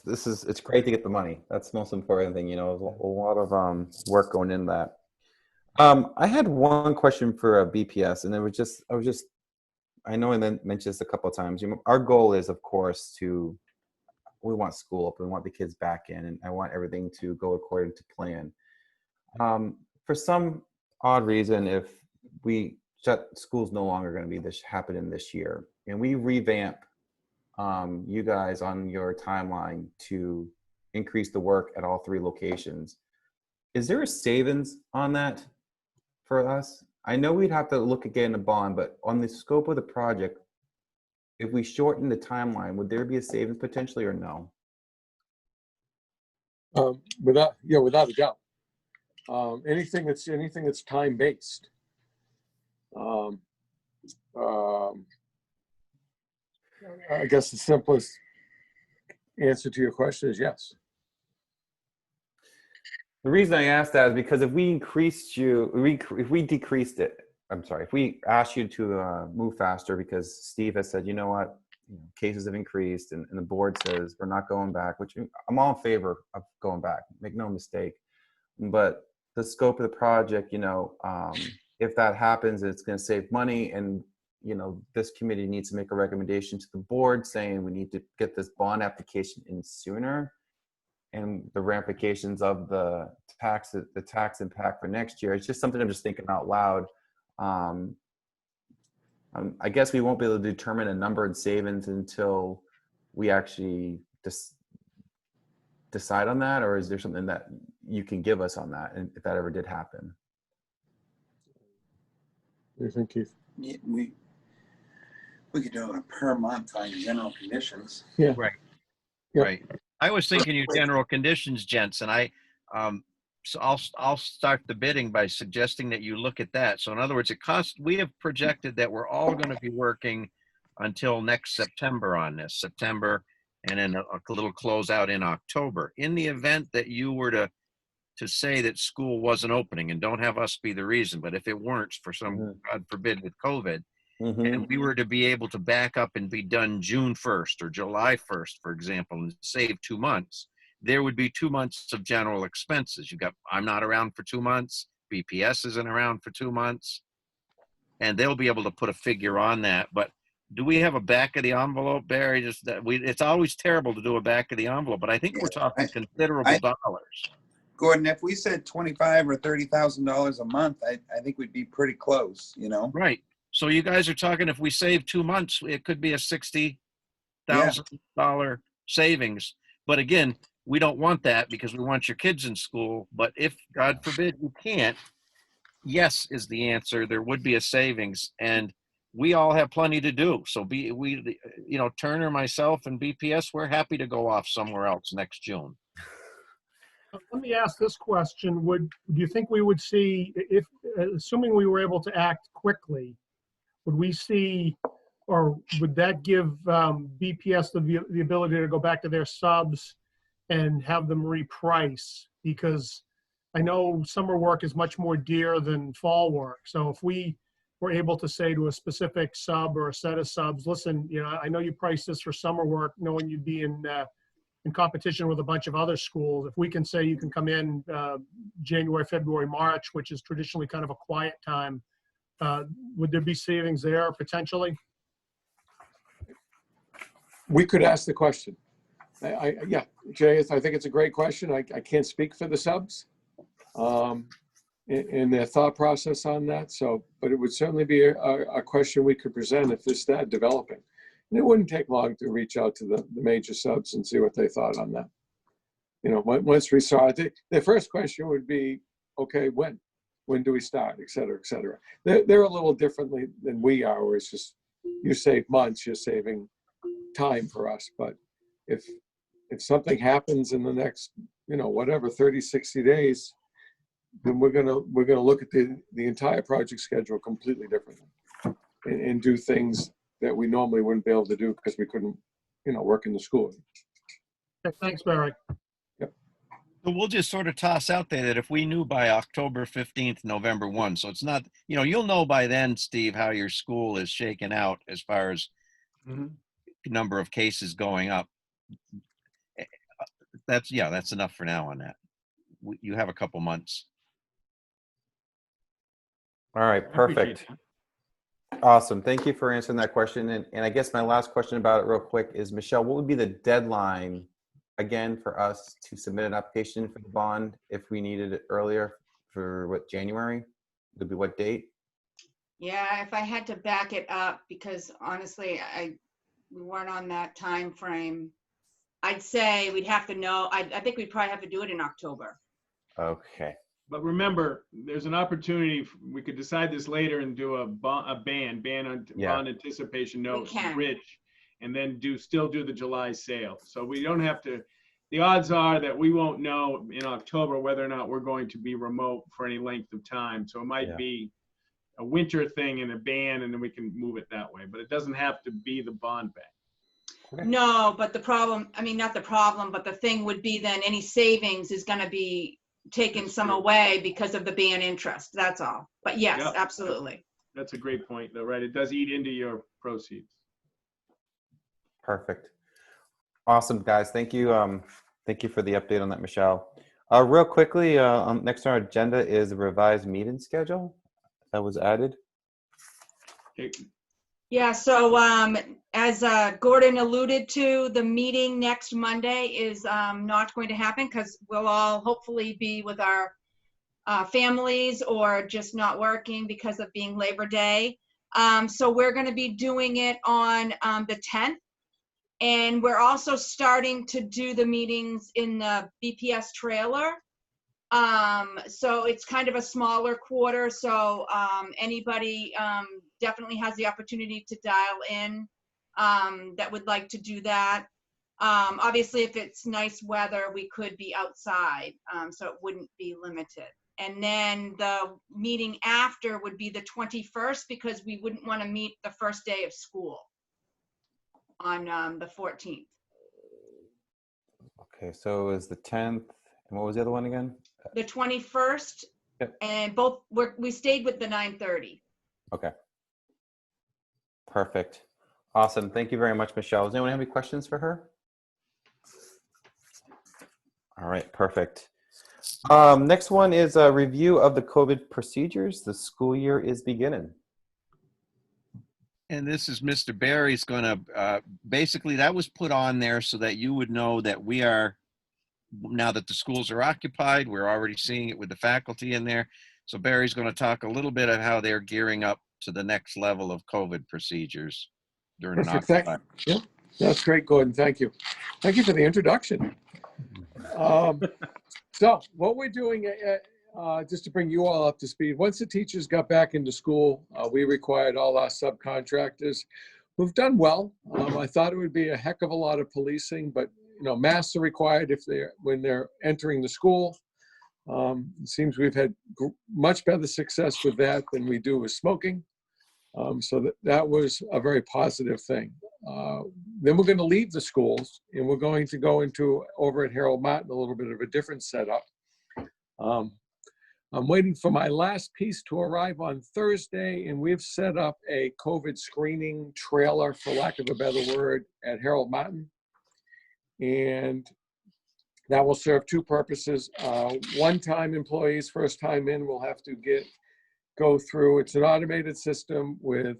It's great to get the money. That's the most important thing. You know, there's a lot of work going in that. I had one question for BPS, and I know I mentioned this a couple of times. Our goal is, of course, we want school open, we want the kids back in, and I want everything to go according to plan. For some odd reason, if school's no longer going to be happening this year, and we revamp you guys on your timeline to increase the work at all 3 locations, is there a savings on that for us? I know we'd have to look again at a bond, but on the scope of the project, if we shorten the timeline, would there be a savings potentially or no? Without a doubt. Anything that's time based. I guess the simplest answer to your question is yes. The reason I asked that is because if we if we asked you to move faster because Steve has said, you know what, cases have increased and the board says we're not going back, which I'm all in favor of going back, make no mistake. But the scope of the project, if that happens, it's going to save money, and this committee needs to make a recommendation to the board saying we need to get this bond application in sooner, and the ramifications of the tax impact for next year. It's just something I'm just thinking out loud. I guess we won't be able to determine a number in savings until we actually decide on that, or is there something that you can give us on that, and if that ever did happen? What do you think, Keith? Yeah, we could do it per month on general conditions. Yeah. Right. Yep. Right. I was thinking your general conditions, gents, and so I'll start the bidding by suggesting that you look at that. So in other words, we have projected that we're all going to be working until next September on this, and then a little closeout in October. In the event that you were to say that school wasn't opening, and don't have us be the reason, but if it weren't for some, God forbid, with COVID, and we were to be able to back up and be done June 1st or July 1st, for example, and save 2 months, there would be 2 months of general expenses. I'm not around for 2 months. BPS isn't around for 2 months. And they'll be able to put a figure on that. But do we have a back of the envelope, Barry? It's always terrible to do a back of the envelope, but I think we're talking considerable dollars. Gordon, if we said $25,000 or $30,000 a month, I think we'd be pretty close, Right. So you guys are talking, if we save 2 months, it could be a $60,000 savings. But again, we don't want that because we want your kids in school. But if, God forbid, you can't, yes is the answer. There would be a savings, and we all have plenty to do. So Turner, myself, and BPS, we're happy to go off somewhere else next June. Let me ask this question. Do you think we would see, assuming we were able to act quickly, would we see, or would that give BPS the ability to go back to their subs and have them reprice? Because I know summer work is much more dear than fall work. So if we were able to say to a specific sub or a set of subs, listen, I know you priced this for summer work, knowing you'd be in competition with a bunch of other schools. If we can say you can come in January, February, March, which is traditionally kind of a quiet time, would there be savings there potentially? We could ask the question. Yeah, Jay, I think it's a great question. I can't speak for the subs and their thought process on that. But it would certainly be a question we could present if this started developing. And it wouldn't take long to reach out to the major subs and see what they thought on that. Once we saw it, the first question would be, okay, when do we start, et cetera, et cetera. They're a little differently than we are, where it's just, you save months, you're saving time for us. But if something happens in the next, 30, 60 days, then we're gonna look at the entire project schedule completely differently and do things that we normally wouldn't be able to do because we couldn't, work in the school. Thanks, Barry. So we'll just sort of toss out there that if we knew by October 15th, November 1, so it's not, you'll know by then, Steve, how your school is shaken out as far as number of cases going up. That's enough for now on that. You have a couple months. All right, perfect. Awesome. Thank you for answering that question. And I guess my last question about it real quick is, Michelle, what would be the deadline again for us to submit an application for the bond if we needed it earlier for what, January? Would be what date? Yeah, if I had to back it up, because honestly, we weren't on that time frame. I'd say we'd have to know. I think we'd probably have to do it in October. Okay. But remember, there's an opportunity. We could decide this later and do a bond anticipation note, bridge, and then still do the July sale. So we don't have to. The odds are that we won't know in October whether or not we're going to be remote for any length of time. So it might be a winter thing and a ban, and then we can move it that way. But it doesn't have to be the bond bank. Okay. No, but the problem, not the problem, but the thing would be then any savings is going to be taken some away because of the ban interest. That's all. But yes, absolutely. That's a great point though, right? It does eat into your proceeds. Perfect. Awesome, guys. Thank you. Thank you for the update on that, Michelle. Real quickly, next on our agenda is a revised meeting schedule that was added. Yeah, so as Gordon alluded to, the meeting next Monday is not going to happen because we'll all hopefully be with our families or just not working because of being Labor Day. So we're going to be doing it on the 10th. And we're also starting to do the meetings in the BPS trailer. So it's kind of a smaller quarter. So anybody definitely has the opportunity to dial in that would like to do that. Obviously, if it's nice weather, we could be outside, so it wouldn't be limited. And then the meeting after would be the 21st because we wouldn't want to meet the first day of school on the 14th. Okay, so it was the 10th, and what was the other one again? The 21st, and both we stayed with the 9:30. Okay. Perfect. Awesome. Thank you very much, Michelle. Does anyone have any questions for her? All right, perfect. Next one is a review of the COVID procedures. The school year is beginning. And this is Mr. Barry's going to, basically that was put on there so that you would know that we are, now that the schools are occupied, we're already seeing it with the faculty in there. So Barry's going to talk a little bit of how they're gearing up to the next level of COVID procedures during an occupied. Yeah, that's great, Gordon. Thank you. Thank you for the introduction. So what we're doing, just to bring you all up to speed, once the teachers got back into school, we required all our subcontractors who've done well. I thought it would be a heck of a lot of policing, but masks are required when they're entering the school. It seems we've had much better success with that than we do with smoking. So that was a very positive thing. Then we're going to leave the schools and we're going to go into over at Harold Martin, a little bit of a different setup. I'm waiting for my last piece to arrive on Thursday, and we've set up a COVID screening trailer, for lack of a better word, at Harold Martin. And that will serve two purposes. One-time employees, first time in, will have to go through. It's an automated system with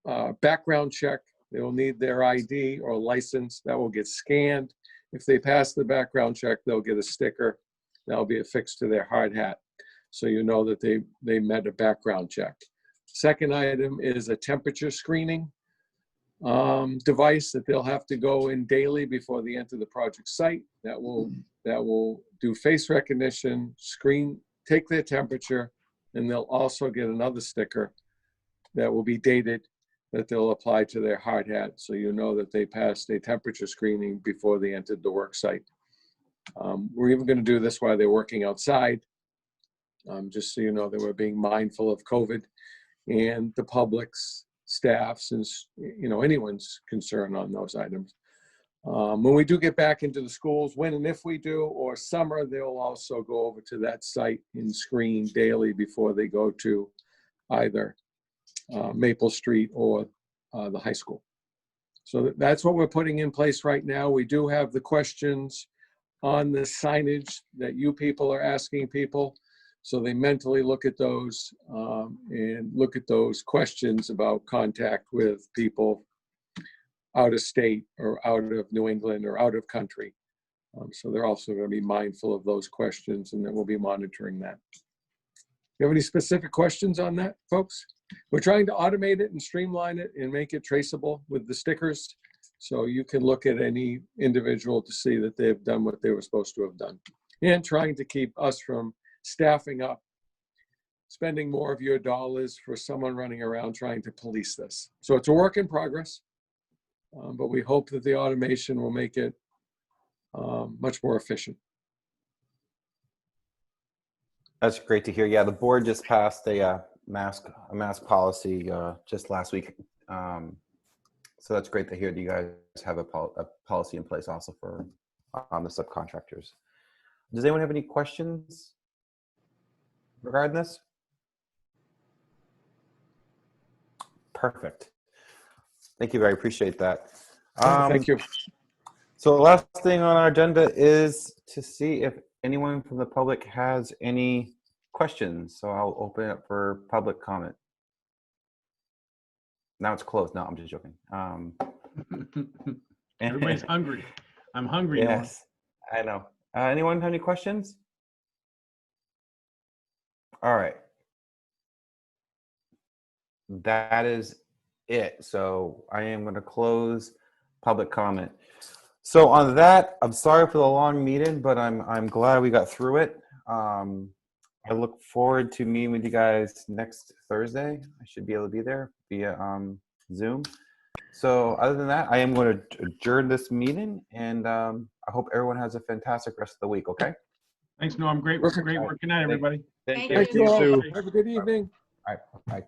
a background check. They will need their ID or license. That will get scanned. If they pass the background check, they'll get a sticker. That'll be affixed to their hard hat, so you know that they met a background check. Second item is a temperature screening device that they'll have to go in daily before they enter the project site. That will do face recognition, take their temperature, and they'll also get another sticker that will be dated that they'll apply to their hard hat, so you know that they passed a temperature screening before they entered the work site. We're even going to do this while they're working outside. Just so you know that we're being mindful of COVID and the public's, staff's, and anyone's concern on those items. When we do get back into the schools, when and if we do, or summer, they'll also go over to that site and screen daily before they go to either Maple Street or the high school. So that's what we're putting in place right now. We do have the questions on the signage that you people are asking people. So they mentally look at those and look at those questions about contact with people out of state or out of New England or out of country. So they're also going to be mindful of those questions, and then we'll be monitoring that. You have any specific questions on that, folks? We're trying to automate it and streamline it and make it traceable with the stickers, so you can look at any individual to see that they've done what they were supposed to have done, and trying to keep us from staffing up, spending more of your dollars for someone running around trying to police this. So it's a work in progress, but we hope that the automation will make it much more efficient. That's great to hear. Yeah, the board just passed a mask policy just last week. So that's great to hear that you guys have a policy in place also for the subcontractors. Does anyone have any questions regarding this? Perfect. Thank you. I appreciate that. Thank you. So the last thing on our agenda is to see if anyone from the public has any questions. So I'll open it up for public comment. Now it's closed. No, I'm just joking. Everybody's hungry. I'm hungry. Norm. Yes, I know. Anyone have any questions? All right. That is it. So I am going to close public comment. So on that, I'm sorry for the long meeting, but I'm glad we got through it. I look forward to meeting with you guys next Thursday. I should be able to be there via Zoom. So other than that, I am going to adjourn this meeting, and I hope everyone has a fantastic rest of the week. Okay. Thanks, Norm. Great work. Good night, everybody. Thank Thank you all. Have a good evening. All right. Bye.